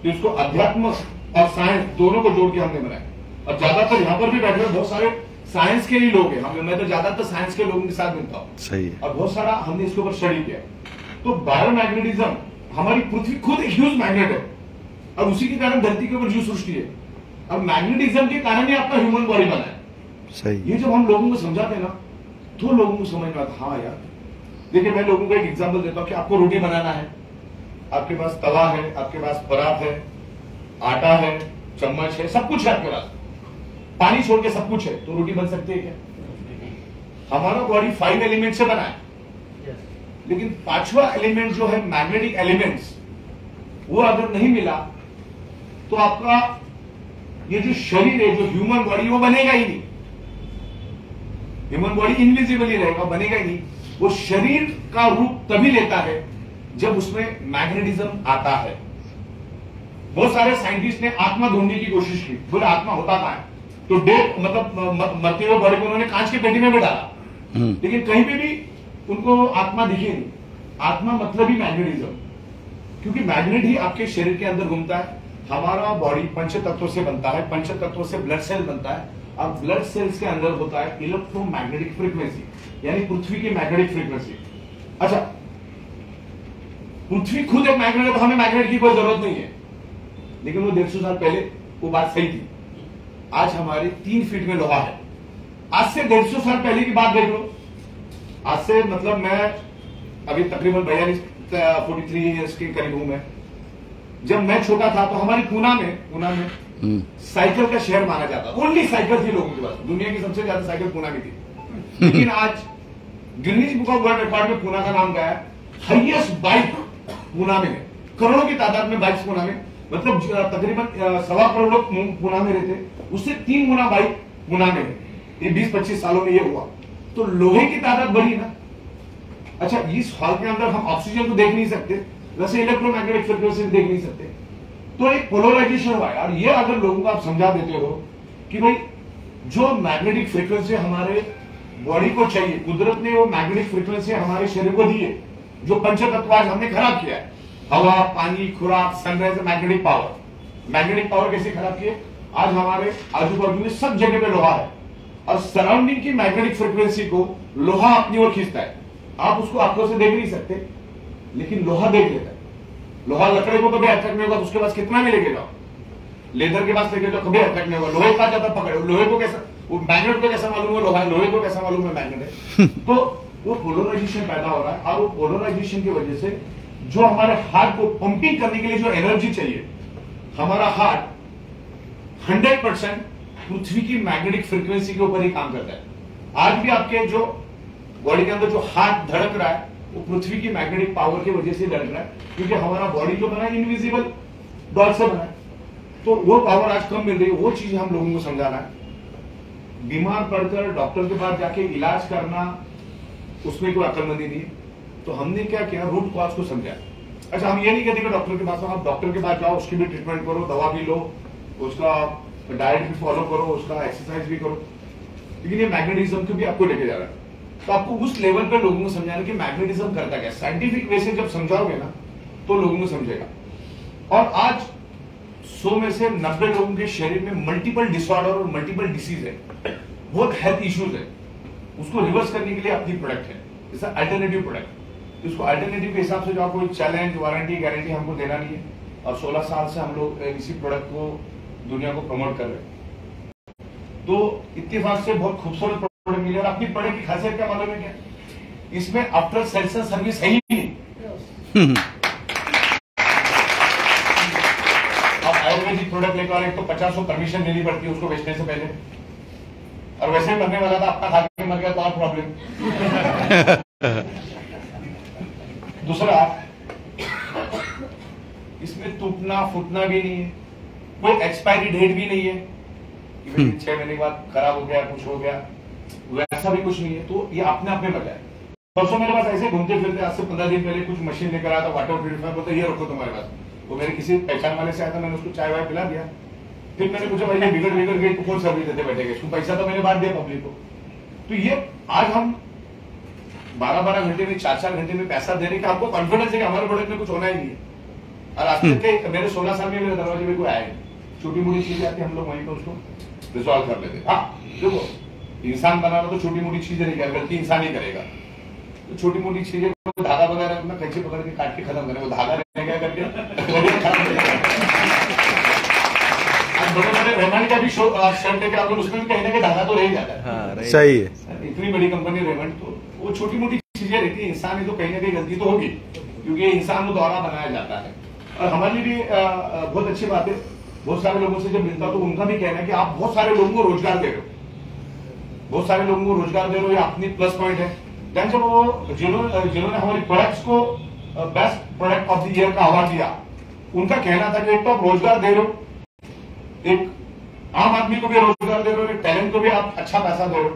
Speaker 1: कि उसको अध्यात्म और साइंस दोनों को जोड़ के हमने बनाया। और ज्यादातर यहां पर भी बैठे हुए बहुत सारे साइंस के ही लोग हैं, मैं तो ज्यादातर साइंस के लोगों के साथ मिलता हूं।
Speaker 3: सही है।
Speaker 1: और बहुत सारा हमने इसके ऊपर स्टडी किया। तो बायोमैग्नेटिज्म, हमारी पृथ्वी खुद एक ह्यूज मैग्नेट है, और उसी के कारण धरती के ऊपर जीव सृष्टि है, और मैग्नेटिज्म के कारण ही आपका ह्यूमन बॉडी बना है।
Speaker 3: सही।
Speaker 1: ये जब हम लोगों को समझाते हैं ना, तो लोगों को समझ में आता, हाँ यार। देखिए, मैं लोगों को एक एग्जांपल देता हूं कि आपको रोटी बनाना है, आपके पास तवा है, आपके पास परात है, आटा है, चम्मच है, सब कुछ है आपके पास, पानी छोड़ के सब कुछ है, तो रोटी बन सकती है क्या? हमारा बॉडी 5 एलिमेंट से बना है, लेकिन 5वां एलिमेंट जो है मैग्नेटिक एलिमेंट्स, वो अगर नहीं मिला तो आपका ये जो शरीर है, जो ह्यूमन बॉडी, वो बनेगा ही नहीं। ह्यूमन बॉडी इनविजिबल ही रहेगा, बनेगा ही नहीं। वो शरीर का रूप तभी लेता है जब उसमें मैग्नेटिज्म आता है। बहुत सारे साइंटिस्ट ने आत्मा ढूंढने की कोशिश की, बोले आत्मा होता कहां है, तो डेथ मतलब मरते हुए बॉडी को उन्होंने कांच की पेटी में भी डाला, लेकिन कहीं पे भी उनको आत्मा दिखी नहीं। आत्मा मतलब ही मैग्नेटिज्म, क्योंकि मैग्नेट ही आपके शरीर के अंदर घूमता है। हमारा बॉडी 5 तत्वों से बनता है, 5 तत्वों से ब्लड सेल बनता है, और ब्लड सेल्स के अंदर होता है इलेक्ट्रोमैग्नेटिक फ्रीक्वेंसी, यानी पृथ्वी की मैग्नेटिक फ्रीक्वेंसी। अच्छा, पृथ्वी खुद एक मैग्नेट है, तो हमें मैग्नेट की कोई जरूरत नहीं है, लेकिन वो 150 साल पहले वो बात सही थी। आज हमारे 3 फीट में लोहा है। आज से 150 साल पहले की बात देख लो, आज से मतलब मैं अभी तकरीबन 43 ईयर्स के करीब हूं मैं। जब मैं छोटा था तो हमारी पूना में साइकिल का शहर माना जाता, ओनली साइकिल थी लोगों के पास, दुनिया की सबसे ज्यादा साइकिल पूना की थी। लेकिन आज Guinness book of world record में पूना का नाम गया, हाईएस्ट बाइक पूना में है, करोड़ों की तादाद में बाइक्स पूना में, मतलब तकरीबन 1.25 करोड़ लोग पूना में रहते, उससे 3 गुना बाइक पूना में है। ये 20-25 सालों में ये हुआ, तो लोहे की तादाद बढ़ी ना। अच्छा, इस हॉल के अंदर हम ऑक्सीजन को देख नहीं सकते, वैसे इलेक्ट्रोमैग्नेटिक फ्रीक्वेंसी देख नहीं सकते। तो एक पोलराइजेशन हुआ है। और ये अगर लोगों को आप समझा देते हो कि भाई जो मैग्नेटिक फ्रीक्वेंसी हमारे बॉडी को चाहिए, कुदरत ने वो मैग्नेटिक फ्रीक्वेंसी हमारे शरीर को दी है, जो पंचतत्व आज हमने खराब किया है, हवा, पानी, खुराक, sunrise, magnetic power. Magnetic power कैसे खराब किए? आज हमारे आजू बाजू में सब जगह पे लोहा है और सराउंडिंग की मैग्नेटिक फ्रीक्वेंसी को लोहा अपनी ओर खींचता है। आप उसको आंखों से देख नहीं सकते, लेकिन लोहा देख लेता है। लोहा लकड़े को कभी अट्रैक्ट नहीं होगा, उसके पास कितना भी लेके जाओ, लेदर के पास लेके जाओ, कभी अट्रैक्ट नहीं होगा। लोहे का ज्यादा पकड़े, लोहे को कैसा, वो मैग्नेट को कैसा मालूम है लोहा है, लोहे को कैसा मालूम है मैग्नेट है। तो वो पोलराइजेशन पैदा हो रहा है और वो पोलराइजेशन की वजह से जो हमारे हार्ट को पंपिंग करने के लिए जो एनर्जी चाहिए, हमारा हार्ट 100% पृथ्वी की मैग्नेटिक फ्रीक्वेंसी के ऊपर ही काम करता है। आज भी आपके जो बॉडी के अंदर जो हार्ट धड़क रहा है वो पृथ्वी की मैग्नेटिक पावर की वजह से धड़क रहा है, क्योंकि हमारा बॉडी जो बना है इनविजिबल डॉट से बना है। तो वो पावर आज कम मिल रही है, वो चीज हम लोगों को समझाना है। बीमार पड़कर डॉक्टर के पास जाके इलाज करना, उसमें कोई अक्लमंदी नहीं है। तो हमने क्या किया, रूट कॉज को समझा। अच्छा, हम ये नहीं कहते कि डॉक्टर के पास आप डॉक्टर के पास जाओ, उसकी भी ट्रीटमेंट करो, दवा भी लो, उसका डाइट भी फॉलो करो, उसका एक्सरसाइज भी करो, लेकिन ये मैग्नेटिज्म को भी आपको लेके जा रहा है। तो आपको उस लेवल पे लोगों को समझाना कि मैग्नेटिज्म करता क्या, साइंटिफिक वे से जब समझाओगे ना तो लोगों को समझेगा। और आज 100 में से 90 लोगों के शरीर में मल्टीपल डिसऑर्डर और मल्टीपल डिसीज है, बहुत हेल्थ इश्यूज है। उसको रिवर्स करने के लिए अपनी प्रोडक्ट है, जैसा अल्टरनेटिव प्रोडक्ट। उसको अल्टरनेटिव के हिसाब से जो आपको चैलेंज, वारंटी, गारंटी हमको देना नहीं है। और 16 साल से हम लोग इसी प्रोडक्ट को दुनिया को प्रमोट कर रहे हैं। तो इत्तेफाक से बहुत खूबसूरत प्रोडक्ट मिले। और अपनी प्रोडक्ट की खासियत क्या मालूम है क्या? इसमें आफ्टर सेल्स सर्विस है ही नहीं। अब आयुर्वेदिक प्रोडक्ट लेकर वाले तो 50 परमिशन लेनी पड़ती है उसको बेचने से पहले, और वैसे ही मरने वाला था, अपना खा के मर गया तो और प्रॉब्लम। दूसरा, इसमें टूटना फूटना भी नहीं है, कोई एक्सपायरी डेट भी नहीं है कि भाई 6 महीने के बाद खराब हो गया, कुछ हो गया, वैसा भी कुछ नहीं है। तो ये अपने आप में मजा है। परसों मेरे पास ऐसे घूमते फिरते, आज से 15 दिन पहले कुछ मशीन लेकर आया था, वाटर प्यूरिफायर, बोलते ये रखो तुम्हारे पास। वो मेरे किसी पहचान वाले से आया था, मैंने उसको चाय वाय पिला दिया। फिर मैंने पूछा भाई ये बिगड़ गई तो कौन सर्विस देते बैठेगा, इसको पैसा तो मैंने बाद दिया पब्लिक को। तो ये आज हम 12-12 घंटे में, 4-4 घंटे में पैसा देने का हमको कॉन्फिडेंस है कि हमारे प्रोडक्ट में कुछ होना ही नहीं है। और आज तक मेरे 16 साल में मेरे दरवाजे में कोई आया नहीं। छोटी मोटी चीजें आती है, हम लोग वहीं पर उसको रिजॉल्व कर लेते। हाँ देखो, इंसान बनाना तो छोटी मोटी चीजें नहीं, गलती इंसान ही करेगा। तो छोटी मोटी चीजें, धागा वगैरह अपना कैसे पकड़ के काट के खत्म करें, वो धागा रहेगा करके बड़े बड़े रेमंड का भी शर्ट लेके आप लोग उसमें भी कहीं ना कहीं धागा तो रह जाता है।
Speaker 3: हाँ, सही है।
Speaker 1: इतनी बड़ी कंपनी रेमंड, तो वो छोटी मोटी चीजें रहती है। इंसान है तो कहीं ना कहीं गलती तो होगी, क्योंकि इंसान को द्वारा बनाया जाता है। और हमारे लिए भी बहुत अच्छी बात है, बहुत सारे लोगों से जब मिलता तो उनका भी कहना है कि आप बहुत सारे लोगों को रोजगार दे रहे हो, बहुत सारे लोगों को रोजगार दे रहे हो, ये अपनी प्लस पॉइंट है। जब वो जिन्होंने हमारी प्रोडक्ट्स को best product of the year का अवार्ड दिया, उनका कहना था कि एक तो आप रोजगार दे रहे हो, एक आम आदमी को भी रोजगार दे रहे हो, एक टैलेंट को भी आप अच्छा पैसा दे रहे हो।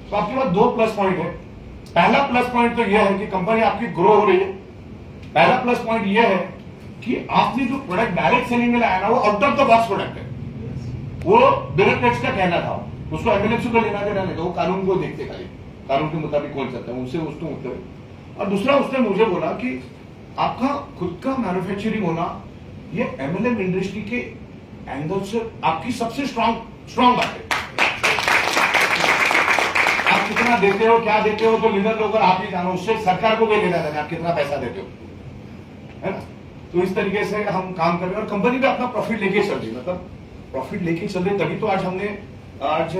Speaker 1: तो आपके पास 2 प्लस पॉइंट है। पहला प्लस पॉइंट तो यह है कि कंपनी आपकी ग्रो हो रही है। पहला प्लस पॉइंट यह है कि आपने जो प्रोडक्ट डायरेक्ट सेलिंग में लाया ना, वो out of the box product है। वो ब्यूरोक्रेट्स का कहना था, उसको एमएलएफसी को लेना देना नहीं, तो वो कानून को देखते, खाली कानून के मुताबिक कौन चलता है उनसे उसको मतलब। और दूसरा, उसने मुझे बोला कि आपका खुद का मैन्युफैक्चरिंग होना, ये एमएलएम इंडस्ट्री के एंगल से आपकी सबसे स्ट्रांग बात है। आप कितना देते हो, क्या देते हो, तो लीडर लोग आप ही जानो, उससे सरकार को भी लेना देना, आप कितना पैसा देते हो, है ना। तो इस तरीके से हम काम कर रहे हैं और कंपनी भी अपना प्रॉफिट लेके चल रही, मतलब प्रॉफिट लेके चल रही। तभी तो आज हमने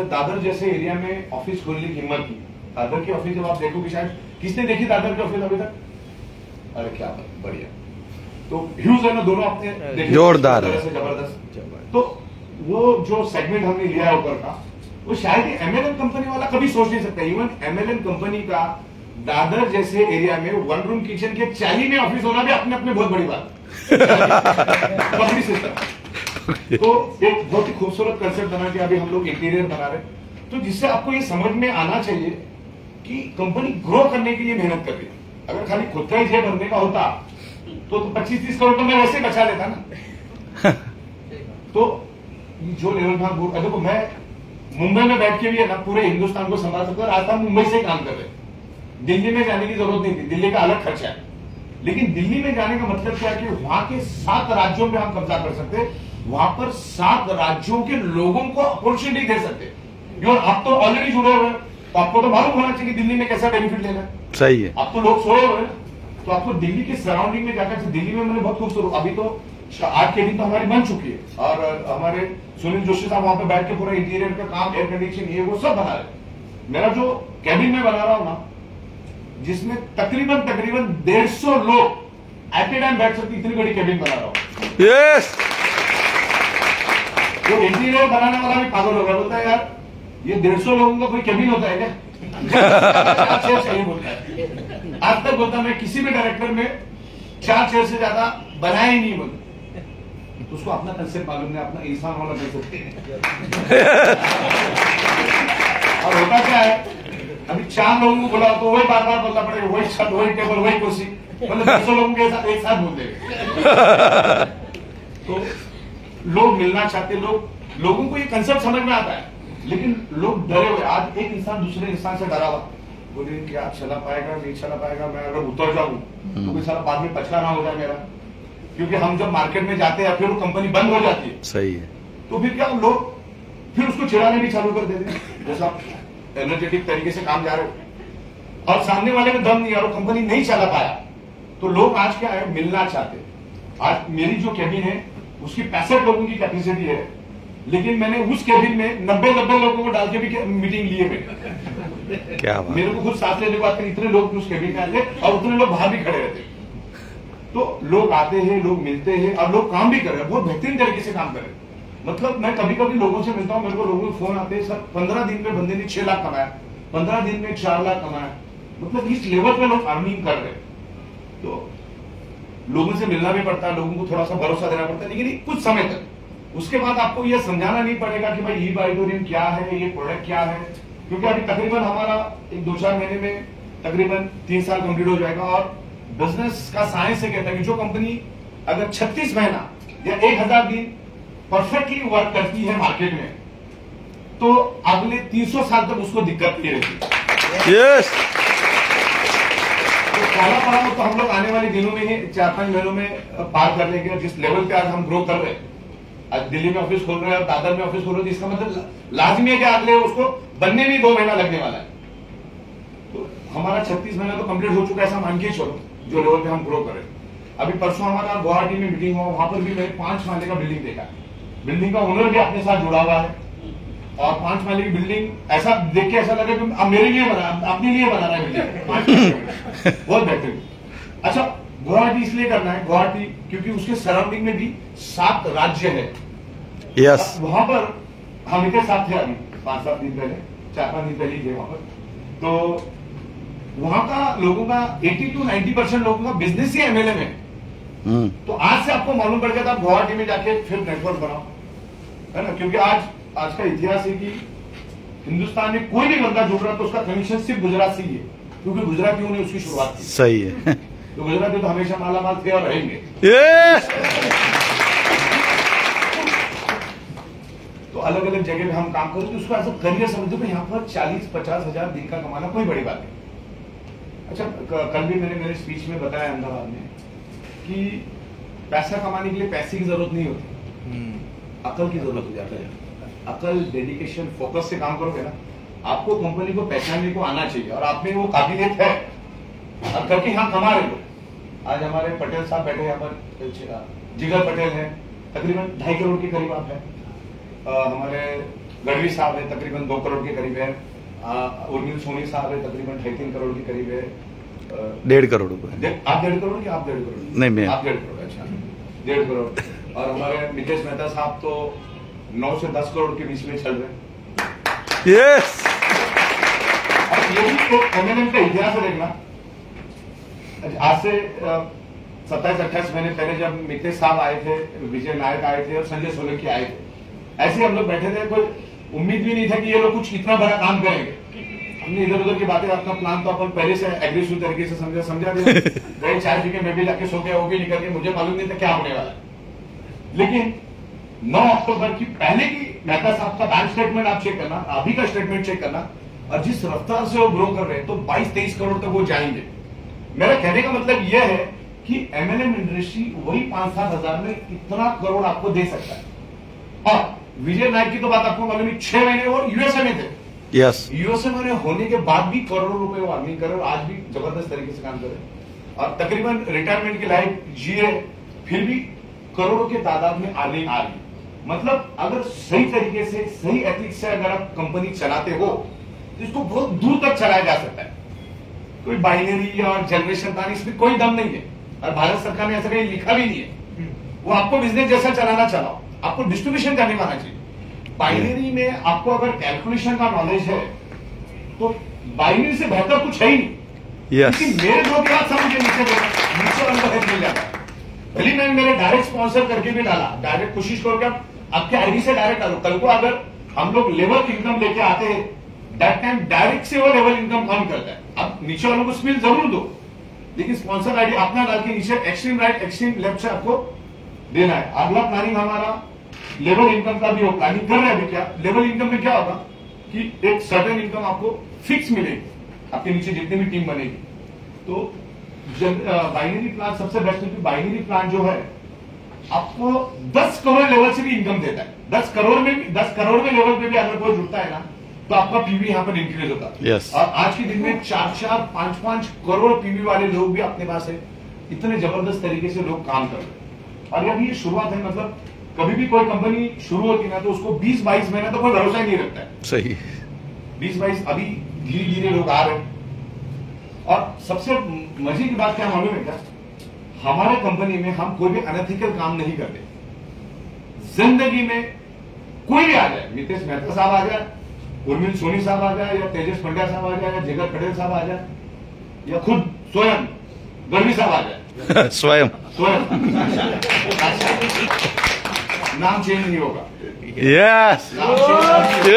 Speaker 1: दादर जैसे एरिया में ऑफिस खोलने की हिम्मत की। दादर की ऑफिस जब आप देखोगे, शायद किसने देखी दादर की ऑफिस अभी तक? अरे क्या बढ़िया, तो ह्यूज है ना, दोनों अपने
Speaker 3: जोरदार
Speaker 1: है, जबरदस्त। तो वो जो सेगमेंट हमने लिया है ऊपर का, वो शायद एमएलएम कंपनी वाला कभी सोच नहीं सकता। इवन एमएलएम कंपनी का दादर जैसे एरिया में 1 रूम किचन के 40 में ऑफिस होना भी अपने अपने बहुत बड़ी बात पब्लिक सिस्टम। तो एक बहुत ही खूबसूरत कंसेप्ट बना के अभी हम लोग इंटीरियर बना रहे हैं, तो जिससे आपको ये समझ में आना चाहिए कि कंपनी ग्रो करने के लिए मेहनत कर रही है। अगर खाली खुद का ही जेब भरने का होता तो 25-30 करोड़ तो मैं वैसे बचा लेता ना। तो जो लेवल पे हम देखो, मैं मुंबई में बैठ के भी है ना पूरे हिंदुस्तान को संभाल सकता हूँ। आज हम मुंबई से ही काम कर रहे हैं, दिल्ली में जाने की जरूरत नहीं थी, दिल्ली का अलग खर्चा है। लेकिन दिल्ली में जाने का मतलब क्या है कि वहां के 7 राज्यों में हम कब्जा कर सकते, वहां पर 7 राज्यों के लोगों को अपॉर्चुनिटी दे सकते। आप तो ऑलरेडी जुड़े हुए हैं, तो आपको तो मालूम होना चाहिए कि दिल्ली में कैसा बेनिफिट लेना है।
Speaker 3: सही है।
Speaker 1: आप तो लोग सोए हुए हैं, तो आपको दिल्ली के सराउंडिंग में जाकर, दिल्ली में मैंने बहुत खूबसूरत, अभी तो 8 केबिन तो हमारी बन चुकी है, और हमारे सुनील जोशी साहब वहां पे बैठ के पूरा इंटीरियर का काम, एयर कंडीशन, ये वो सब बना रहे। मेरा जो केबिन में बना रहा हूं ना, जिसमें तकरीबन 150 लोग एट ए टाइम बैठ सकते, इतनी बड़ी केबिन बना रहा हूं।
Speaker 3: यस।
Speaker 1: तो इंटीरियर बनाने वाला भी पागल हो गया, बोलता है यार ये 150 लोगों का कोई केबिन होता है क्या? चाहिए बोलता है। आज तक बोलता मैं किसी भी डायरेक्टर में 4 चेयर से ज्यादा बनाया ही नहीं बोलता। तो उसको अपना कंसेप्ट मालूम नहीं, अपना इंसान वाला कंसेप्ट। और होता क्या है, अभी 4 लोगों को बुलाओ तो वही बार बार बोलना पड़ेगा, वही छत, वही टेबल, वही कुर्सी, मतलब 200 लोगों के साथ एक साथ बोल देंगे। तो लोग मिलना चाहते, लोगों को ये कंसेप्ट समझ में आता है, लेकिन लोग डरे हुए। आज एक इंसान दूसरे इंसान से डरा हुआ, बोले क्या चला पाएगा, नहीं चला पाएगा, मैं अगर उतर जाऊं तो कोई सारा बाद में पछताना हो जाए मेरा। क्योंकि हम जब मार्केट में जाते हैं फिर वो कंपनी बंद हो जाती है।
Speaker 3: सही है।
Speaker 1: तो फिर क्या लोग फिर उसको चिढ़ाने भी चालू कर देते हैं, जैसा आप एनर्जेटिक तरीके से काम जा रहे हो और सामने वाले में दम नहीं है और कंपनी नहीं चला पाया, तो लोग आज क्या है, मिलना चाहते। आज मेरी जो केबिन है उसकी 65 लोगों की कैपेसिटी है, लेकिन मैंने उस केबिन में 90 लोगों को डाल के भी मीटिंग लिए हुए।
Speaker 3: क्या बात।
Speaker 1: मेरे को खुद सांस लेने को आते, इतने लोग उस केबिन में आते और उतने लोग बाहर भी खड़े रहते। तो लोग आते हैं, लोग मिलते हैं और लोग काम भी कर रहे हैं, बहुत बेहतरीन तरीके से काम कर रहे हैं। मतलब मैं कभी कभी लोगों से मिलता हूं, मेरे को लोगों के फोन आते हैं, सर 15 दिन में बंदे ने 6 लाख कमाया, 15 दिन में 4 लाख कमाया। मतलब इस लेवल पे लोग अर्निंग कर रहे हैं। तो लोगों से मिलना भी पड़ता है, लोगों को थोड़ा सा भरोसा देना पड़ता है, लेकिन कुछ समय तक। उसके बाद आपको यह समझाना नहीं पड़ेगा कि भाई ई-ऑडिटोरियम क्या है, ये प्रोडक्ट क्या है, क्योंकि अभी तकरीबन हमारा एक 2-4 महीने में तकरीबन 3 साल कंप्लीट हो जाएगा। और बिजनेस का साइंस है कहता है कि जो कंपनी अगर 36 महीना या 1000 दिन परफेक्टली वर्क करती है मार्केट में, तो अगले 300 साल तक उसको दिक्कत नहीं रहती।
Speaker 3: यस।
Speaker 1: तो काला पड़ा तो हम लोग आने वाले दिनों में ही 4-5 महीनों में पार कर लेंगे। जिस लेवल पे आज हम ग्रो कर रहे हैं, आज दिल्ली में ऑफिस खोल रहे हैं, दादर में ऑफिस खोल रहे हैं, इसका मतलब लाजमी है कि अगले उसको बनने में 2 महीना लगने वाला है। तो हमारा 36 महीना तो कंप्लीट हो चुका है, ऐसा मान के चलो, जो लेवल पे हम ग्रो कर रहे हैं। अभी परसों हमारा गुवाहाटी में मीटिंग हुआ, वहां पर भी मैंने 5 माले का बिल्डिंग देखा। बिल्डिंग का ओनर भी अपने साथ जुड़ा हुआ है, और 5 माले की बिल्डिंग ऐसा देख के ऐसा लगा कि अब मेरे लिए बना, अपने लिए बना रहा है बिल्डिंग। 5 माले की, बहुत बेहतरीन। अच्छा, गुवाहाटी इसलिए करना है, गुवाहाटी क्योंकि उसके सराउंडिंग में भी 7 राज्य है।
Speaker 3: यस।
Speaker 1: वहां पर हम इतने साथ थे अभी 5-7 दिन पहले, 4-5 दिन पहले ही थे वहां पर। तो वहां का लोगों का 80 to 90% लोगों का बिजनेस ही एमएलए में। तो आज से आपको मालूम पड़ गया था, गुवाहाटी में जाके फिर नेटवर्क बनाओ, है ना। क्योंकि आज का इतिहास है कि हिंदुस्तान में कोई भी बंदा जुड़ रहा तो उसका कनेक्शन सिर्फ गुजरात से ही है, क्योंकि गुजरातियों ने उसकी शुरुआत की।
Speaker 3: सही है।
Speaker 1: तो गुजराती तो हमेशा मालामाल थे और रहेंगे।
Speaker 3: यस।
Speaker 1: तो अलग अलग जगह में हम काम करें, तो उसको ऐसा करियर समझो कि यहाँ पर 40-50 हजार दिन का कमाना कोई बड़ी बात नहीं। अच्छा, कल भी मैंने मेरे स्पीच में बताया अहमदाबाद में कि पैसा कमाने के लिए पैसे की जरूरत नहीं होती, अकल की जरूरत हो जाती है। अकल, डेडिकेशन, फोकस से काम करोगे ना, आपको कंपनी को पहचानने को आना चाहिए, और आप में वो काबिलियत है और करके यहाँ कमा रहे लोग। आज हमारे पटेल साहब बैठे यहाँ पर, जिगर पटेल है, तकरीबन 2.5 करोड़ के करीब आप है। हमारे गढ़वी साहब है, तकरीबन 2 करोड़ के करीब है। उर्मिल सोनी साहब है, तकरीबन 2.5-3 करोड़ के करीब है।
Speaker 3: 1.5 करोड़ रुपए।
Speaker 1: आप 1.5 करोड़ कि आप 1.5 करोड़?
Speaker 3: नहीं, मैं।
Speaker 1: आप 1.5 करोड़। अच्छा, 1.5 करोड़। और हमारे मितेश मेहता साहब तो 9 से 10 करोड़ के बीच में चल रहे।
Speaker 3: यस।
Speaker 1: और ये भी एक एमएनएम का इतिहास है देखना। आज से 27-28 महीने पहले जब मितेश साहब आए थे, विजय नायक आए थे और संजय सोलंकी आए थे, ऐसे हम लोग बैठे थे, कोई उम्मीद भी नहीं था कि ये लोग कुछ इतना बड़ा काम करेंगे। हमने इधर उधर की बातें, अपना प्लान तो अपन पहले से एग्रेसिव तरीके से समझा दिया। गए चाय पी के, मैं भी जाके सो गया, वो भी निकल के, मुझे मालूम नहीं था क्या होने वाला है। लेकिन 9 अक्टूबर की पहले की मेहता साहब का बैंक स्टेटमेंट आप चेक करना, अभी का स्टेटमेंट चेक करना, और जिस रफ्तार से वो ग्रो कर रहे हैं तो 22-23 करोड़ तक वो जाएंगे। मेरा कहने का मतलब यह है कि एमएलएम इंडस्ट्री वही 5-7 हजार में इतना करोड़ आपको दे सकता है। और विजय नायक की तो बात आपको मालूम है, 6 महीने और यूएसए में थे।
Speaker 3: यस,
Speaker 1: यूएसए में होने के बाद भी करोड़ों रुपए वो अर्निंग करे और आज भी जबरदस्त तरीके से काम करे और तकरीबन रिटायरमेंट की लाइफ जिए, फिर भी करोड़ों के तादाद में अर्निंग आ रही। मतलब अगर सही तरीके से, सही एथिक्स से अगर आप कंपनी चलाते हो तो इसको बहुत दूर तक चलाया जा सकता है। कोई बाइनरी और जनरेशन प्लान इसमें कोई दम नहीं है और भारत सरकार ने ऐसा कहीं लिखा भी नहीं है। वो आपको बिजनेस जैसा चलाना चलाओ, आपको डिस्ट्रीब्यूशन करने में आना चाहिए। बाइनरी में आपको अगर कैलकुलेशन का नॉलेज है तो बाइनरी से बेहतर कुछ है ही नहीं।
Speaker 3: यस,
Speaker 1: मेरे दो के बाद सब मुझे नीचे वालों को मिल जाता है। भले मैंने मेरे डायरेक्ट स्पॉन्सर करके भी डाला, डायरेक्ट कोशिश करो कि आप आपके आईडी से डायरेक्ट डालो। कल को अगर हम लोग लेवल इनकम लेके आते हैं, दैट टाइम डायरेक्ट से वो लेवल इनकम कम करता है। अब नीचे वालों को स्पिल जरूर दो, लेकिन स्पॉन्सर आईडी अपना डाल के नीचे एक्सट्रीम राइट एक्सट्रीम लेफ्ट से आपको देना है। अगला प्लानिंग हमारा लेवल इनकम का भी हो, प्लानिंग कर रहे हैं अभी। क्या लेवल इनकम में क्या होगा कि एक सर्टेन इनकम आपको फिक्स मिलेगी, आपके नीचे जितनी भी टीम बनेगी। तो बाइनरी प्लान सबसे बेस्ट है। बाइनरी प्लान जो है आपको 10 करोड़ लेवल से भी इनकम देता है। 10 करोड़ में लेवल पे भी अगर कोई जुड़ता है ना तो आपका पीवी यहां पर इंक्रीज होता है।
Speaker 3: Yes.
Speaker 1: और आज के दिन में 4-4, 5-5 करोड़ पीवी वाले लोग भी अपने पास है। इतने जबरदस्त तरीके से लोग काम कर रहे हैं और अभी ये शुरुआत है। मतलब कभी भी कोई कंपनी शुरू होती है ना तो उसको 20-22 महीने तो कोई भरोसा ही नहीं रखता है।
Speaker 3: सही,
Speaker 1: 20-22 अभी धीरे धीरे लोग आ रहे हैं। और सबसे मजे की बात क्या मालूम है क्या, हमारे कंपनी में हम कोई भी अनएथिकल काम नहीं करते। जिंदगी में कोई भी आ जाए, नितेश मेहता साहब आ जाए, उर्मिल सोनी साहब आ जाए, या तेजस पंड्या साहब आ जाए, या जिगर पटेल साहब आ जाए, या खुद स्वयं गढ़वी साहब आ जाए,
Speaker 3: स्वयं
Speaker 1: नाम चेंज नहीं होगा।
Speaker 3: यस,
Speaker 1: नाम चेंज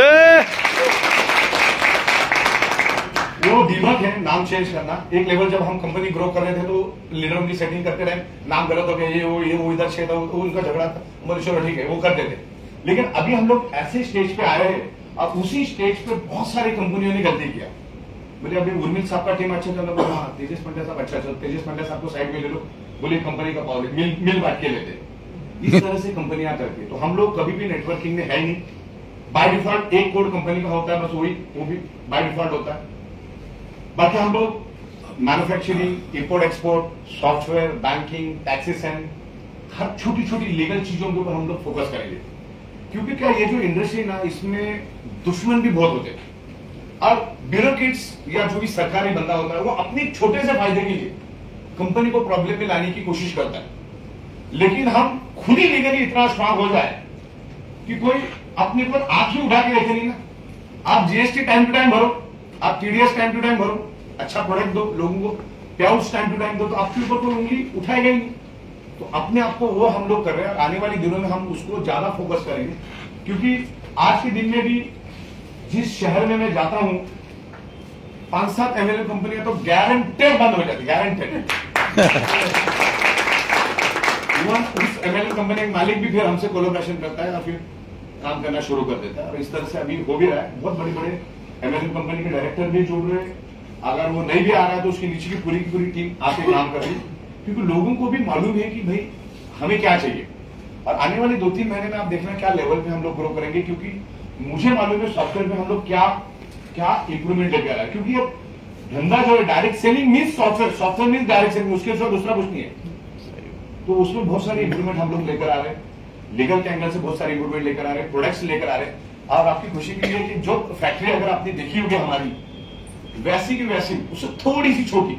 Speaker 3: ये
Speaker 1: वो दीमक है नाम चेंज करना। एक लेवल जब हम कंपनी ग्रो कर रहे थे तो लीडरों की सेटिंग करते रहे, नाम गलत हो गया, ये वो इधर से उनका झगड़ा था, बोले चलो ठीक है वो कर देते। लेकिन अभी हम लोग ऐसे स्टेज पे आए हैं और उसी स्टेज पे बहुत सारी कंपनियों ने गलती किया। बोले अभी उर्मिल साहब का टीम अच्छा चल रहा है, हाँ तेजस पंड्या साहब अच्छा चल, तेजस पंड्या साहब को साइड में ले लो, बोले कंपनी का पावर मिल बांट के लेते। इस तरह से कंपनियां करती है। तो हम लोग कभी भी नेटवर्किंग में है ही नहीं। बाय डिफॉल्ट एक कोड कंपनी का होता है, बस वही वो भी बाय डिफॉल्ट होता है। बाकी हम लोग manufacturing, import export, software, banking, taxes and हर छोटी छोटी लीगल चीजों के ऊपर हम लोग फोकस करेंगे। क्योंकि क्या ये जो इंडस्ट्री ना, इसमें दुश्मन भी बहुत होते हैं और ब्यूरोक्रेट्स या जो भी सरकारी बंदा होता है वो अपने छोटे से फायदे के लिए कंपनी को प्रॉब्लम में लाने की कोशिश करता है। लेकिन हम खुद ही लीगली इतना स्ट्रांग हो जाए कि कोई अपने पर आंख ही उठा के रखे नहीं ना। आप जीएसटी टाइम टू टाइम भरो, आप टीडीएस टाइम टू टाइम भरो, अच्छा प्रोडक्ट दो लोगों को, पे आउट्स टाइम टू टाइम दो, तो आपके ऊपर कोई उंगली उठाएगा ही नहीं। तो अपने आप को वो हम लोग कर रहे हैं। आने वाले दिनों में हम उसको ज्यादा फोकस करेंगे, क्योंकि आज के दिन में भी जिस शहर में मैं जाता हूं 5-7 एमएलए कंपनियां तो गारंटेड बंद हो जाती, गारंटेड। उस एमएलए कंपनी का मालिक भी फिर हमसे कोलैबोरेशन करता है और फिर काम करना शुरू कर देता है। और इस तरह से अभी हो भी रहा है। बहुत बड़े बड़े एमएलए कंपनी के डायरेक्टर भी जुड़ रहे हैं। अगर वो नहीं भी आ रहा है तो उसके नीचे की पूरी टीम आके काम कर रही है, क्योंकि लोगों को भी मालूम है कि भाई हमें क्या चाहिए। और आने वाले 2-3 महीने में आप देखना क्या लेवल पे हम लोग ग्रो करेंगे, क्योंकि मुझे मालूम है सॉफ्टवेयर में हम लोग क्या इंप्रूवमेंट लेके आ रहा है। क्योंकि अब धंधा जो है direct selling means software means direct selling, उसके साथ दूसरा कुछ नहीं है। तो उसमें बहुत सारे इंप्रूवमेंट हम लोग लेकर आ रहे हैं। लीगल के एंगल से बहुत सारे इंप्रूवमेंट लेकर आ रहे हैं, प्रोडक्ट्स लेकर आ रहे हैं। और आपकी खुशी के लिए कि जो फैक्ट्री अगर आपने देखी होगी हमारी, वैसी की वैसी उससे थोड़ी सी छोटी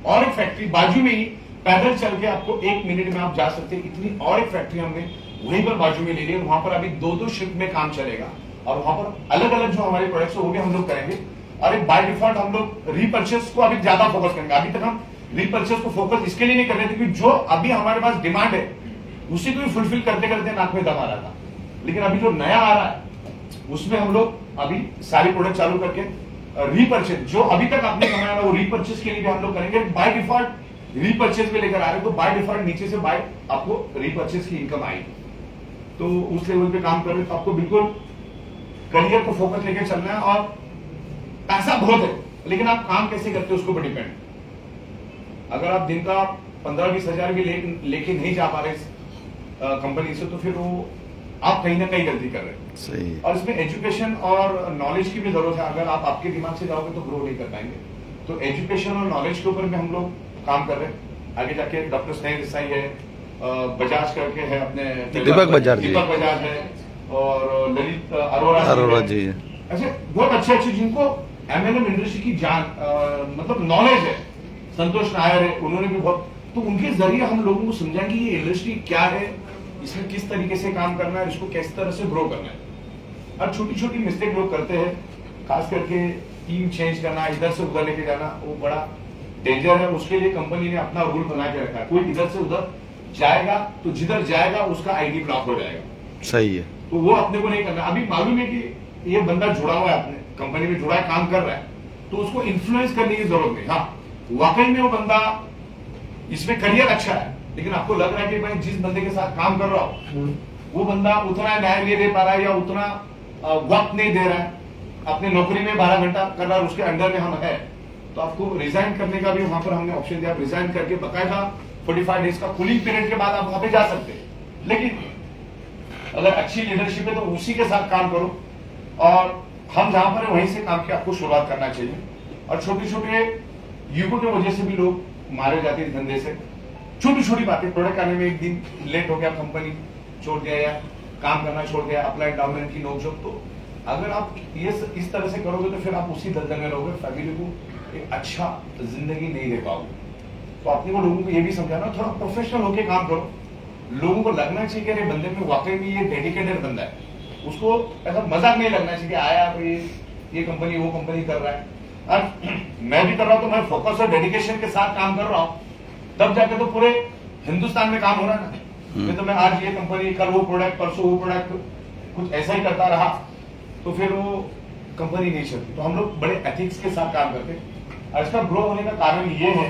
Speaker 1: और एक फैक्ट्री बाजू में ही, पैदल चल के आपको 1 मिनट में आप जा सकते हैं, इतनी और एक फैक्ट्री हमने वहीं पर बाजू में ले ली है। वहां पर अभी 2-2 शिफ्ट में काम चलेगा और वहां पर अलग अलग जो हमारे प्रोडक्ट्स वो भी हम लोग करेंगे। और एक बाय डिफॉल्ट हम लोग रीपर्चेस को अभी ज्यादा फोकस करेंगे। अभी तक हम रीपर्चेस को फोकस इसके लिए नहीं कर रहे थे कि जो अभी हमारे पास डिमांड है उसी को फुलफिल करते करते नाक में दम आ रहा था। लेकिन अभी जो नया आ रहा है उसमें हम लोग अभी सारी प्रोडक्ट चालू करके रीपर्चेस, जो अभी तक आपने कमाया वो रीपर्चेस के लिए भी हम लोग करेंगे। बाय डिफॉल्ट रीपर्चेस में लेकर आ रहे हैं, तो बाय डिफॉल्ट नीचे से बाय आपको रीपर्चेस की इनकम आएगी। तो उस लेवल पे काम कर रहे हैं, तो आपको बिल्कुल करियर को फोकस लेके चलना है। और पैसा बहुत है, लेकिन आप काम कैसे करते हो उसके ऊपर डिपेंड। अगर आप दिन का 15-20 हजार भी लेके नहीं जा पा रहे कंपनी से, तो फिर वो आप कहीं ना कहीं गलती कर रहे हैं।
Speaker 3: सही।
Speaker 1: और इसमें एजुकेशन और नॉलेज की भी जरूरत है। अगर आप आपके दिमाग से जाओगे तो ग्रो नहीं कर पाएंगे। तो एजुकेशन और नॉलेज के ऊपर भी हम लोग काम कर रहे हैं। आगे जाके डॉक्टर स्नेह देसाई है, बजाज करके है अपने
Speaker 3: दीपक बजाज
Speaker 1: है, और ललित अरोड़ा
Speaker 3: जी,
Speaker 1: ऐसे बहुत अच्छे जिनको एमएलएम इंडस्ट्री की जान मतलब नॉलेज है। संतोष नायर है, उन्होंने भी बहुत, तो उनके जरिए हम लोगों को समझाएंगे ये इंडस्ट्री क्या है, इसमें किस तरीके से काम करना है, इसको किस तरह से ग्रो करना है। और छोटी छोटी मिस्टेक लोग करते हैं, खास करके टीम चेंज करना, इधर से उधर लेके जाना, वो बड़ा डेंजर है। उसके लिए कंपनी ने अपना रूल बना के रखा है, कोई इधर से उधर जाएगा तो जिधर जाएगा उसका आईडी ब्लॉक हो जाएगा।
Speaker 3: सही है।
Speaker 1: तो वो अपने को नहीं करना। अभी मालूम है कि ये बंदा जुड़ा हुआ है, अपने कंपनी में जुड़ा है, काम कर रहा है, तो उसको इन्फ्लुएंस करने की जरूरत नहीं। हाँ, वाकई में वो बंदा इसमें करियर अच्छा है, लेकिन आपको लग रहा है कि भाई जिस बंदे के साथ काम कर रहा हो वो बंदा उतना न्याय नहीं दे पा रहा है या उतना वक्त नहीं दे रहा है, अपने नौकरी में 12 घंटा कर रहा है, उसके अंडर में हम है, तो आपको रिजाइन करने का भी वहां पर हमने ऑप्शन दिया। रिजाइन करके बकायदा 45 डेज का कूलिंग पीरियड के बाद आप वहां पे जा सकते हैं। लेकिन अगर अच्छी लीडरशिप है तो उसी के साथ काम करो, और हम जहां पर है वहीं से काम की आपको शुरुआत करना चाहिए। और छोटे छोटे युगों की वजह से भी लोग मारे जाते हैं धंधे से। छोटी छोटी बातें, प्रोडक्ट आने में एक दिन लेट हो गया, कंपनी छोड़ दिया या काम करना छोड़ दिया, अप्लाई डाउन की नोकझोंक, तो अगर आप ये इस तरह से करोगे तो फिर आप उसी दलदल में रहोगे, फैमिली को एक अच्छा जिंदगी नहीं दे पाओगे। तो अपने को लोगों को ये भी समझाना, थोड़ा प्रोफेशनल होकर काम करो। लोगों को लगना चाहिए कि अरे बंदे में वाकई में ये डेडिकेटेड बंदा है, उसको ऐसा मजाक नहीं लगना चाहिए कि आया ये कंपनी वो कंपनी कर रहा है। और मैं भी कर रहा हूं तो मैं फोकस और डेडिकेशन के साथ काम कर रहा हूं, तब जाके तो पूरे हिंदुस्तान में काम हो रहा है ना। नहीं तो मैं आज ये कंपनी, कल वो प्रोडक्ट, परसों वो प्रोडक्ट, कुछ ऐसा ही करता रहा तो फिर वो कंपनी नहीं चलती। तो हम लोग बड़े एथिक्स के साथ काम करते हैं। और इसका ग्रो होने का कारण ये है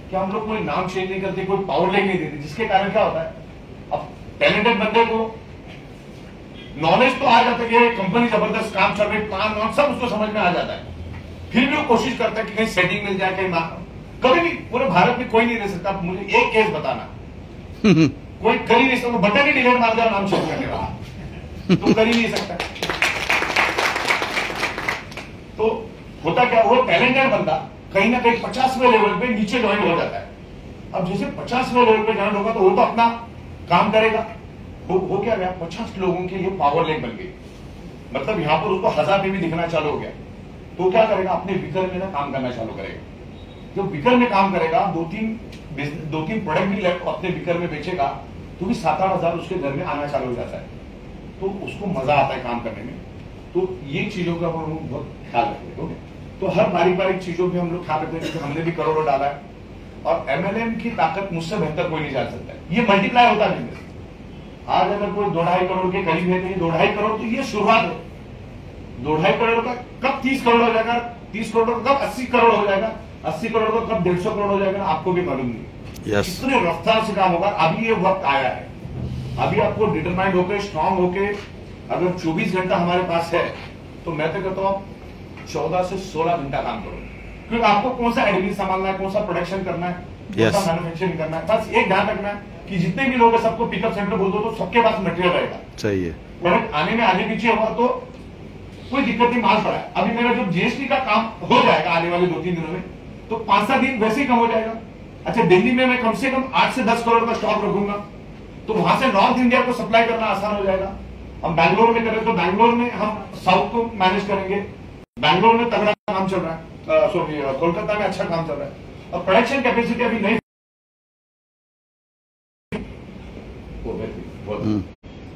Speaker 1: कि हम लोग कोई नाम चेंज नहीं करते, कोई पावर लेग नहीं देते, जिसके कारण क्या होता है, अब टैलेंटेड बंदे को नॉलेज तो आ जाता है कि कंपनी जबरदस्त काम चल रही, प्लान वॉन सब उसको समझ में आ जाता है, फिर भी वो कोशिश करता है कि कहीं सेटिंग मिल जाए, कहीं कभी भी पूरे भारत में कोई नहीं रह सकता। मुझे एक केस बताना, कोई कर ही नहीं सकता, बटन ही डिलीट मार दिया नाम चेंज करने वाला, तो कर ही नहीं सकता। तो होता क्या, वो टैलेंटेड बंदा कहीं ना कहीं 50वें लेवल पे नीचे ज्वाइन हो जाता है। अब जैसे 50वें लेवल पे ज्वाइन होगा तो वो तो अपना काम करेगा, हो क्या गया, 50 लोगों के लिए पावर लेग बन गई, मतलब यहां पर उसको 1000 पे भी दिखना चालू हो गया। तो क्या करेगा, अपने विकर में ना काम करना चालू करेगा। जब विकर में काम करेगा, दो तीन प्रोडक्ट भी अपने विकर में बेचेगा, तो भी 7-8 हजार उसके घर में आना चालू हो जाता है। तो उसको मजा आता है काम करने में। तो ये चीजों का हम लोग बहुत ख्याल रखते हैं। तो हर बारीक चीजों पे हम लोग ख्याल रखते हैं, क्योंकि हमने भी करोड़ों डाला है, और एमएलएम की ताकत मुझसे बेहतर कोई नहीं जान सकता है। ये मल्टीप्लाई होता है बिजनेस। आज अगर कोई 2-2.5 करोड़ के करीब है, तो ये 2.5 करोड़ तो ये शुरुआत है। 2.5 करोड़ का कब 30 करोड़ हो जाएगा, 30 करोड़ का कब 80 करोड़ हो जाएगा, 80 करोड़ का कब 150 करोड़ हो जाएगा, आपको भी मालूम नहीं।
Speaker 3: yes.
Speaker 1: इतने रफ्तार से काम होगा। अभी ये वक्त आया है, अभी आपको डिटरमाइंड होकर, स्ट्रांग होकर, अगर 24 घंटा हमारे पास है, तो मैं तो कहता हूँ 14 से 16 घंटा काम करो, क्योंकि आपको कौन सा एडमिन संभालना है, कौन सा प्रोडक्शन करना है, कौन सा मैन्युफैक्चरिंग करना है। बस एक ध्यान रखना है कि जितने भी लोग हैं सबको पिकअप सेंटर बोल दो, तो सबके पास मटेरियल रहेगा।
Speaker 3: सही है।
Speaker 1: प्रोडक्ट आने में आगे पीछे हुआ तो कोई दिक्कत नहीं, माल पड़ा है। अभी मेरा जो जीएसटी का काम हो जाएगा आने वाले 2-3 दिनों में, तो 5-7 दिन वैसे ही कम हो जाएगा। अच्छा, दिल्ली में मैं कम से कम 8 से 10 करोड़ का स्टॉक रखूंगा, तो वहां से नॉर्थ इंडिया को सप्लाई करना आसान हो जाएगा। हम बैंगलोर में करें तो बैंगलोर में हम साउथ को मैनेज करेंगे। बैंगलोर में तगड़ा काम चल रहा है, सॉरी कोलकाता में अच्छा काम चल रहा है, और प्रोडक्शन कैपेसिटी अभी नहीं,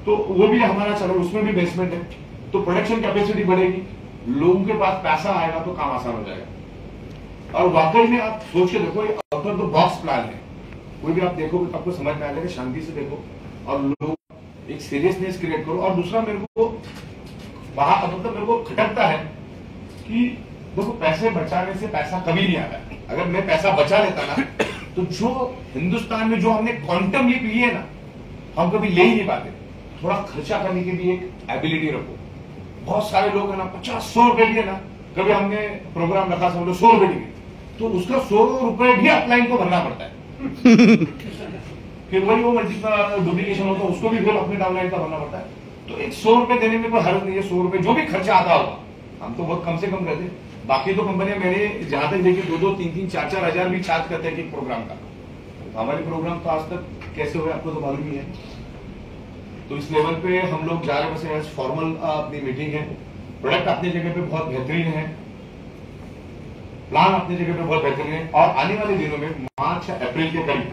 Speaker 1: तो वो भी हमारा चल रहा है, उसमें भी बेसमेंट है, तो प्रोडक्शन कैपेसिटी बढ़ेगी, लोगों के पास पैसा आएगा तो काम आसान हो जाएगा। और वाकई में आप सोच के देखो, out of the box plan है। कोई भी आप देखोगे तो आपको समझ में आएगा, शांति से देखो और लोग एक सीरियसनेस क्रिएट करो। और दूसरा, मेरे को वहां मतलब मेरे को खटकता है कि देखो, पैसे बचाने से पैसा कभी नहीं आता है। अगर मैं पैसा बचा लेता ना, तो जो हिंदुस्तान में जो हमने क्वांटम लीप लिए ना, हम कभी ले ही नहीं पाते। थोड़ा खर्चा करने की भी एक एबिलिटी रखो। बहुत सारे लोग है ना 50-100 रुपए भी है ना, कभी हमने प्रोग्राम रखा समझ लो 100 रुपए की, तो उसका 100 रुपए भी अपलाइन को भरना पड़ता है। फिर वही वो डुप्लीकेशन होता है, उसको भी फिर अपने डाउनलाइन का भरना पड़ता है। तो एक 100 रुपए देने में कोई हर्ज नहीं है। 100 रुपए जो भी खर्चा आता होगा, हम तो बहुत कम से कम रहते, बाकी तो कंपनियां मैंने जहां तक देखी 2-2, 3-3, 4-4 हजार भी चार्ज करते हैं कि प्रोग्राम का। तो हमारे प्रोग्राम तो आज तक कैसे हुए आपको तो मालूम ही है। तो इस लेवल पे हम लोग जा रहे हैं। बस फॉर्मल अपनी मीटिंग है। प्रोडक्ट अपनी जगह पे बहुत बेहतरीन है, प्लान अपनी जगह पे बहुत बेहतरीन है, और आने वाले दिनों में मार्च या अप्रैल के करीब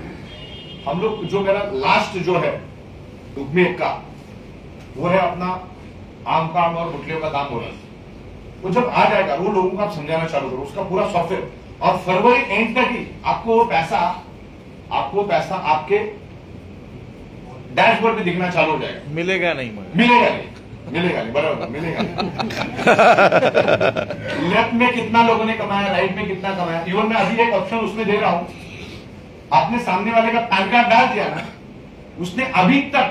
Speaker 1: हम लोग जो मेरा लास्ट जो है उपमेय का वो है अपना आम काम और गुटलियों का दाम बोनस। वो जब आ जाएगा वो लोगों को आप समझाना चालू करो, उसका पूरा सॉफ्टवेयर, और फरवरी एंड तक ही आपको वो पैसा आपके डैशबोर्ड पे दिखना चालू हो जाएगा।
Speaker 2: मिलेगा नहीं मगर
Speaker 1: मिलेगा नहीं बराबर मिलेगा नहीं। लेफ्ट में कितना लोगों ने कमाया, राइट में कितना कमाया। इवन मैं अभी एक ऑप्शन उसमें दे रहा हूं, आपने सामने वाले का पैन कार्ड डाल दिया ना, उसने अभी तक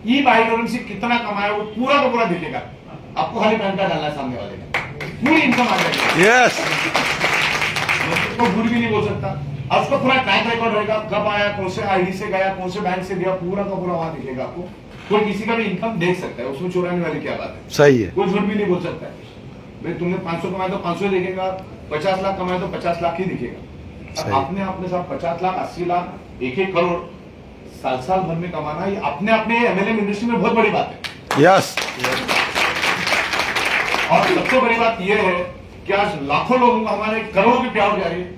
Speaker 1: ई बाइलोरेंस से कितना कमाया वो पूरा का पूरा दिखेगा। आपको खाली पैन कार्ड डालना है सामने वाले का, पूरी इनकम आ जाएगी।
Speaker 3: Yes.
Speaker 1: तो भूल भी नहीं बोल सकता, और उसका पूरा ट्रैक रिकॉर्ड रहेगा, कब आया, कौन से आईडी से गया, कौन से बैंक से दिया, पूरा का पूरा वहां दिखेगा आपको। कोई किसी का भी इनकम देख सकता है, उसमें चुराने वाली क्या बात है।
Speaker 3: सही है।
Speaker 1: कोई झूठ भी नहीं बोल सकता है। भाई तुमने 500 कमाया तो 500 ही दिखेगा, 50 लाख कमाया तो 50 लाख ही दिखेगा। आपने अपने साथ 50 लाख, 80 लाख, 1-1 करोड़ साल भर में कमाना, ये अपने एमएलएम इंडस्ट्री में बहुत बड़ी बात है।
Speaker 3: यस।
Speaker 1: और सबसे बड़ी बात यह है कि आज लाखों लोगों को हमारे करोड़ों की प्यार जा रही है,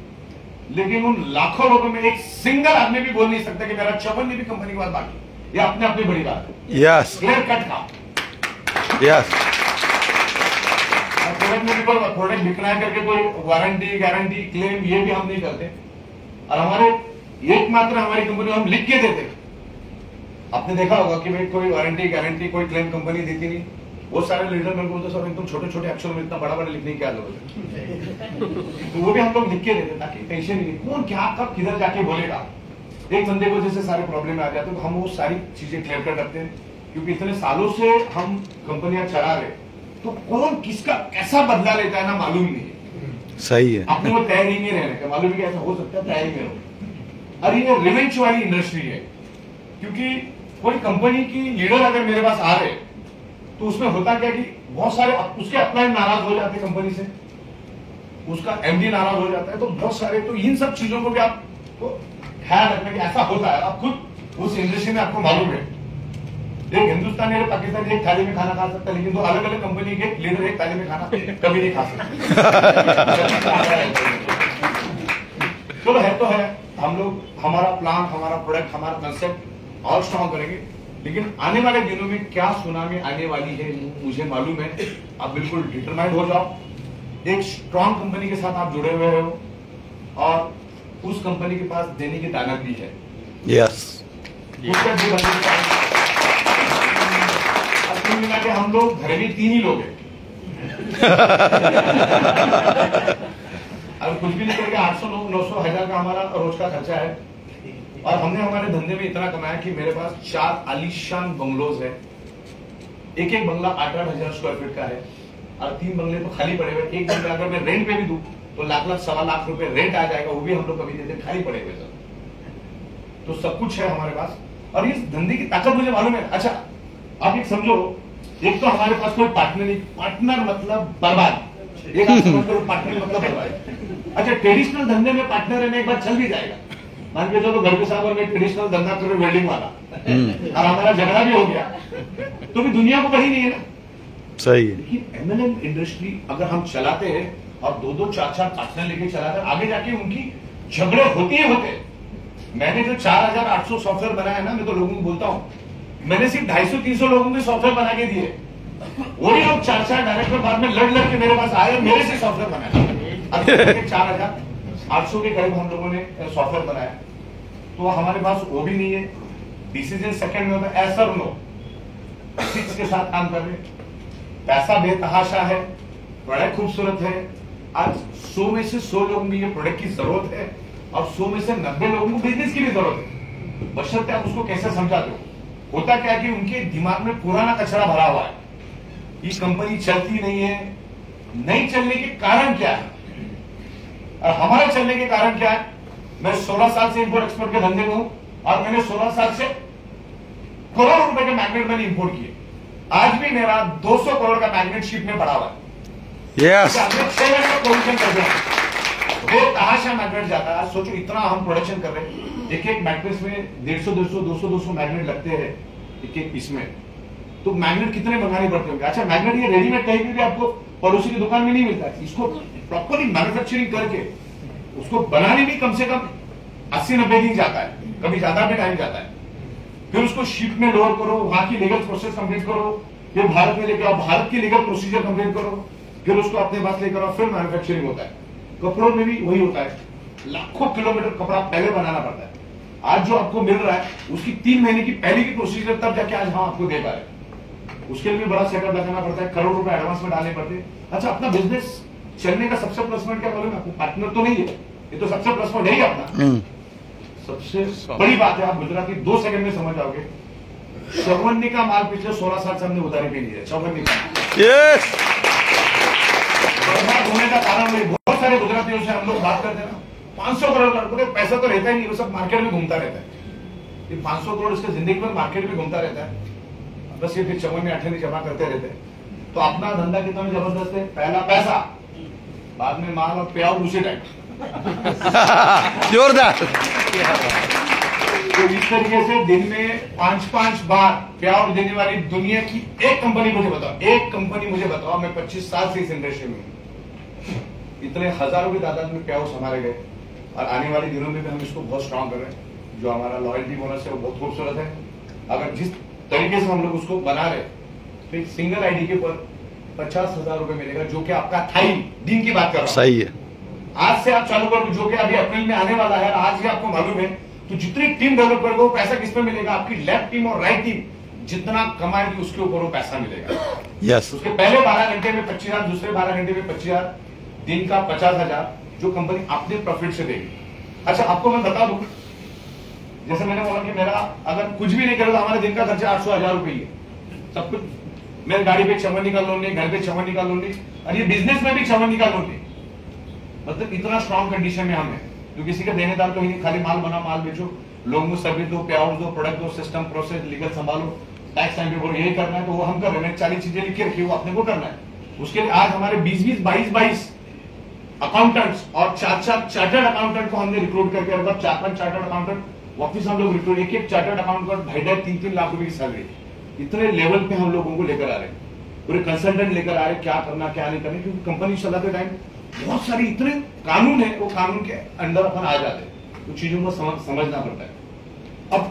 Speaker 1: लेकिन उन लाखों लोगों में एक सिंगल आदमी भी बोल नहीं सकता कि मेरा 54 भी कंपनी की बात बाकी। ये अपनी बड़ी बात है।
Speaker 3: यस।
Speaker 1: क्लियर कट का
Speaker 3: यस।
Speaker 1: प्रोडक्ट में भी कोई प्रोडक्ट बिकना है करके कोई वारंटी, गारंटी, क्लेम ये भी हम नहीं करते। और हमारे एकमात्र हमारी कंपनी हम लिख के देते। आपने देखा होगा कि भाई कोई वारंटी, गारंटी, कोई क्लेम कंपनी देती नहीं। वो सारे लीडर मेरे को बोलते सर एकदम छोटे-छोटे अक्षर में इतना बड़ा-बड़ा लिखने की क्या जरूरत है। तो वो भी हम लोग लिख के देते ताकि टेंशन नहीं, कौन क्या कब किधर जाके बोलेगा। एक बंदे को जैसे सारे प्रॉब्लम आ जाते हैं तो हम वो सारी चीजें क्लियर कर रखते हैं, क्योंकि इतने सालों से हम कंपनियां चला रहे, तो कौन किसका कैसा बदला लेता है ना मालूम नहीं है।
Speaker 3: सही है।
Speaker 1: अपने वो तैयारी में रहने का मालूम है, ऐसा हो सकता है तैयारी में रहो। और ये रिवेंज वाली इंडस्ट्री है, क्योंकि कोई कंपनी की लीडर अगर मेरे पास आ रहे तो उसमें होता क्या कि बहुत सारे उसके अपलाइन नाराज हो जाते कंपनी से, उसका एमडी नाराज हो जाता है, तो बहुत सारे, तो इन सब चीजों को भी आपको ख्याल रखना कि ऐसा होता है। आप खुद उस इंडस्ट्री में आपको मालूम है, एक हिंदुस्तानी और पाकिस्तानी एक थाली में खाना खा सकता है, लेकिन दो अलग अलग कंपनी के लीडर एक थाली में खाना कभी नहीं खा सकते। चलो है तो है, हम लोग हमारा प्लान, हमारा प्रोडक्ट, हमारा कंसेप्ट और स्ट्रॉन्ग करेंगे, लेकिन आने वाले दिनों में क्या सुनामी आने वाली है मुझे मालूम है। आप बिल्कुल डिटरमाइंड हो जाओ, एक स्ट्रॉन्ग कंपनी के साथ आप जुड़े हुए हो, और उस कंपनी के पास देने की ताकत भी है।
Speaker 3: यस।
Speaker 1: उसका भी मिला के हम लोग घर में 3 ही लोग हैं। अब कुछ भी नहीं करके 800, 900, 1000 का हमारा रोज का खर्चा है, और हमने हमारे धंधे में इतना कमाया कि मेरे पास 4 आलीशान बंगलोज है। एक बंगला 8-8 हजार स्क्वायर फीट का है, और 3 बंगले तो खाली पड़े हुए। एक बंगला अगर मैं रेंट पे भी दूं तो लाख, 1.25 रुपए रेंट आ जाएगा, वो भी हम लोग कभी देते, खाली पड़े हुए सर। तो सब कुछ है हमारे पास, और इस धंधे की ताकत मुझे मालूम है। अच्छा आप एक समझो, एक तो हमारे पास कोई पार्टनर नहीं, पार्टनर मतलब बर्बाद। एक आप समझ करो, पार्टनर मतलब बर्बाद। अच्छा ट्रेडिशनल धंधे में पार्टनर रहने एक बार चल भी जाएगा, मान के चलो घर के साहब और मैं ट्रेडिशनल धंधा कर रहे वेल्डिंग वाला, और हमारा झगड़ा भी हो गया, तो भी दुनिया को कहीं नहीं है ना।
Speaker 3: सही है।
Speaker 1: लेकिन एमएलएम इंडस्ट्री अगर हम चलाते हैं और 2-2, 4-4 पार्टनर लेके चलाते हैं, आगे जाके उनकी झगड़े होते ही होते। मैंने जो 4800 सॉफ्टवेयर बनाया है ना, मैं तो लोगों को बोलता हूँ, मैंने सिर्फ 250-300 लोगों के सॉफ्टवेयर बना के दिए, वही लोग 4-4 डायरेक्टर बाद में लड़ के मेरे पास आए, मेरे से सॉफ्टवेयर बनाया। 4800 के करीब हम लोगों ने सॉफ्टवेयर बनाया। तो हमारे पास वो भी नहीं है, डिसीजन सेकंड में होता है, एस और नो, फिक्स के साथ काम कर रहे, पैसा बेतहाशा है, प्रोडक्ट खूबसूरत है। आज 100 में से 100 लोगों को ये प्रोडक्ट की जरूरत है, और 100 में से 90 लोगों को बिजनेस की भी जरूरत है, बशर्ते आप उसको कैसे समझाते हो। होता क्या है कि उनके दिमाग में पुराना कचरा भरा हुआ है, ये कंपनी चलती नहीं है, नहीं चलने के कारण क्या है और हमारा चलने के कारण क्या है। मैं 16 साल से इंपोर्ट एक्सपोर्ट के धंधे में हूं और मैंने 16 साल से करोड़ों रुपए के मैग्नेट मैंने इंपोर्ट किए। आज भी मेरा 200 करोड़ का मैग्नेट शिप में पड़ा हुआ है।
Speaker 3: Yes.
Speaker 1: हमने 6 महीने का प्रोडक्शन कर दिया। वो कहां से मैग्नेट जाता है, सोचो इतना हम प्रोडक्शन कर रहे हैं। एक एक मैग्नेट में 150, 200 मैग्नेट लगते हैं एक एक इसमें, तो मैग्नेट कितने मंगाने पड़ते होंगे। अच्छा, मैग्नेट ये रेडीमेड कहीं भी आपको पड़ोसी की दुकान में नहीं मिलता है, इसको प्रॉपरली मैन्युफैक्चरिंग करके उसको बनाने में कम से कम 80-90 दिन जाता है, कभी ज्यादा भी टाइम जाता है। फिर उसको शिप में लोड करो, वहां की लीगल प्रोसेस कंप्लीट करो, फिर भारत में लेके आओ, भारत की लीगल प्रोसीजर कंप्लीट करो, फिर उसको अपने पास लेकर आओ, फिर मैन्युफैक्चरिंग होता है। कपड़ों में भी वही होता है, लाखों किलोमीटर कपड़ा पहले बनाना पड़ता है। आज जो आपको मिल रहा है उसकी 3 महीने की पहले की प्रोसीजर, तब जाके आज हम आपको दे पा रहे। उसके लिए भी बड़ा सेटअप लगाना पड़ता है, करोड़ रुपए एडवांस में डालने पड़ते हैं। अच्छा, अपना बिजनेस चलने का सबसे प्लस पॉइंट क्या बोले, आपको पार्टनर तो नहीं है, ये तो सबसे प्लस पॉइंट है ही अपना। सबसे बड़ी बात है, आप गुजराती 2 सेकंड में समझ आओगे, चौवन्नी का माल पिछले 16 साल से हमने उधारी पे लिया है। चौवन्नी का
Speaker 3: Yes.
Speaker 1: होने का कारण वही, बहुत सारे गुजरातियों से हम लोग बात करते हैं ना, 500 करोड़ का पैसा तो रहता ही नहीं, वो सब मार्केट में घूमता रहता है। ये 500 करोड़ इसके जिंदगी में मार्केट में घूमता रहता है, बस ये फिर चौवन्नी 28 जमा करते रहते हैं। तो अपना धंधा कितना जबरदस्त है, पहला पैसा, बाद में माल और पे आउट उसी टाइम।
Speaker 3: जोरदार।
Speaker 1: तो इस तरीके से दिन में 5-5 बार पे आउट देने वाली दुनिया की एक कंपनी मुझे बताओ, एक कंपनी मुझे बताओ। मैं 25 साल से इस इंडस्ट्री में हूं, इतने हजारों की तादाद में पे आउट हमारे गए और आने वाले दिनों में भी हम इसको बहुत स्ट्रांग कर रहे हैं। जो हमारा लॉयल्टी बोनस है वो बहुत खूबसूरत है। अगर जिस तरीके से हम लोग उसको बना रहे तो एक सिंगल आईडी के ऊपर 50,000 रुपए मिलेगा, जो कि आपका थाई दिन की बात कर रहा हूं।
Speaker 3: सही है।
Speaker 1: आज से आप चालू करो, जो कि अभी अप्रैल में आने वाला है, आज ही आपको मालूम है। तो जितनी टीम डेवलप करोगे वो पैसा किस पे मिलेगा, आपकी लेफ्ट टीम और राइट टीम जितना कमाएगी उसके ऊपर वो पैसा मिलेगा।
Speaker 3: यस।
Speaker 1: उसके पहले 12 घंटे में 25,000, दूसरे 12 घंटे में 25,000, दिन का 50,000 जो कंपनी अपने प्रॉफिट से देगी। अच्छा, आपको मैं बता दूं, जैसे मैंने बोला कि मेरा अगर कुछ भी नहीं करे तो हमारे दिन का खर्चा 800,000 रुपये है, सब कुछ। मेरे गाड़ी पे चवन्नी का लोन नहीं, घर पे चवन्नी का लोन नहीं, और ये बिजनेस में भी चवन्नी का लोन नहीं। मतलब इतना स्ट्रॉन्ग कंडीशन में हम है, जो किसी का देनेदार तो ही खाली माल बना, माल बेचो, लोगों को सर्विस दो, पे आउट दो, प्रोडक्ट दो, सिस्टम प्रोसेस लीगल संभालो, टैक्स टाइम पे बोलो, यही करना है तो वो हम कर रहे हैं। 40 चीजें लिखी रखी, वो अपने को करना है। उसके लिए आज हमारे 20-20, 22-22 अकाउंटेंट्स और 4-4 चार्टर्ड अकाउंटेंट को हमने रिक्रूट करके रखा। 4-5 चार्टर्ड अकाउंटेंट वापिस हम लोग रिक्रूट, एक चार्टर्ड अकाउंट का 2.5-3 लाख रुपए की सैलरी, इतने लेवल पे हम लोगों को लेकर आ रहे हैं। पूरे कंसल्टेंट लेकर आ रहे, क्या करना क्या नहीं करना, क्योंकि कंपनी चलाते टाइम बहुत सारी इतने कानून है, वो कानून के अंदर अपन आ जाते हैं, तो चीजों को समझना पड़ता है। अब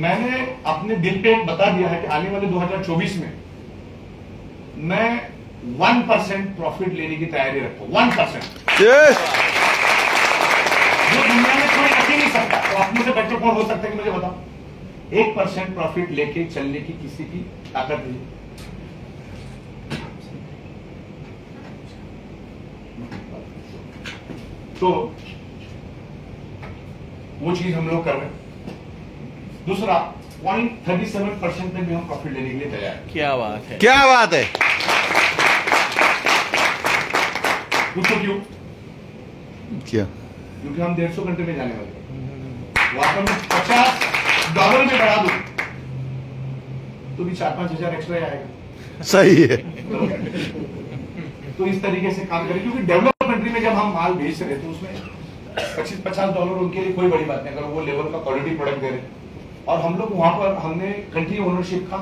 Speaker 1: मैंने अपने दिल पे बता दिया है कि आने वाले 2024 में मैं 1% प्रॉफिट लेने की तैयारी रखूं। 1%
Speaker 3: यस।
Speaker 1: जो दुनिया में कोई रख ही नहीं सकता, तो अपने से बेटर कौन हो सकता है कि मुझे बताओ। 1% प्रॉफिट लेके चलने की किसी की ताकत नहीं। तो वो चीज हम लोग कर रहे हैं। दूसरा 0.37% में भी हम प्रॉफिट लेने के लिए तैयार हैं।
Speaker 2: क्या बात है,
Speaker 3: क्या बात है।
Speaker 1: पूछो क्यों?
Speaker 3: क्या?
Speaker 1: क्योंकि हम 150 घंटे में जाने वाले हैं। वहां पर मैं $50 में बढ़ा दूं तो भी 4-5 हजार एक्स्ट्रा आएगा।
Speaker 3: सही है।
Speaker 1: तो इस तरीके से काम करें, क्योंकि डेवलप कंट्री में जब हम माल बेच रहे तो उसमें $25-50 उनके लिए कोई बड़ी बात नहीं, अगर वो लेवल का क्वालिटी प्रोडक्ट दे रहे। और हम लोग वहां पर हमने कंट्री ओनरशिप का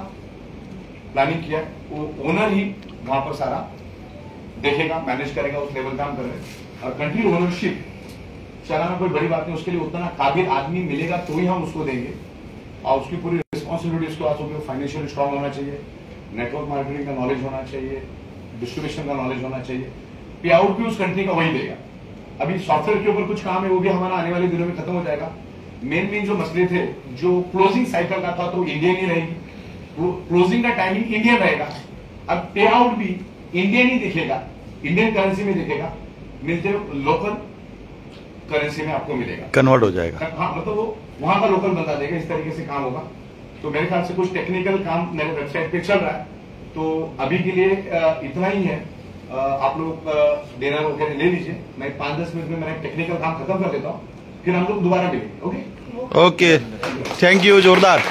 Speaker 1: प्लानिंग किया, वो ओनर ही वहां पर सारा देखेगा, मैनेज करेगा, उस लेवल का हम कर रहे हैं। और कंट्री ओनरशिप चलाना कोई बड़ी बात नहीं, उसके लिए उतना काबिल आदमी मिलेगा तो ही हम उसको देंगे, और उसकी पूरी रिस्पॉन्सिबिलिटी उसके पास होगी। फाइनेंशियल स्ट्रॉन्ग होना चाहिए, नेटवर्क मार्केटिंग का नॉलेज होना चाहिए, डिस्ट्रीब्यूशन का नॉलेज होना चाहिए। पे आउट भी उस कंट्री का वही देगा। अभी सॉफ्टवेयर के ऊपर कुछ काम है, वो भी हमारा आने वाले दिनों में खत्म हो जाएगा। मेन जो मसले थे, जो क्लोजिंग साइकिल का था, तो इंडियन ही रहेगी, क्लोजिंग का टाइमिंग इंडियन रहेगा। अब पे आउट भी इंडियन ही दिखेगा, इंडियन करेंसी में दिखेगा, मिलते लोकल करेंसी में आपको मिलेगा,
Speaker 3: कन्वर्ट हो जाएगा।
Speaker 1: हाँ, मतलब वो वहां का लोकल बता देगा। इस तरीके से काम होगा। तो मेरे ख्याल से कुछ टेक्निकल काम मेरे वेबसाइट पे चल रहा है। तो अभी के लिए इतना ही है। आप लोग डिनर वगैरह ले लीजिए, मैं 5-10 मिनट में मेरा टेक्निकल काम खत्म कर लेता हूँ, फिर हम लोग दोबारा मिलेंगे। ओके
Speaker 3: ओके, थैंक यू, जोरदार।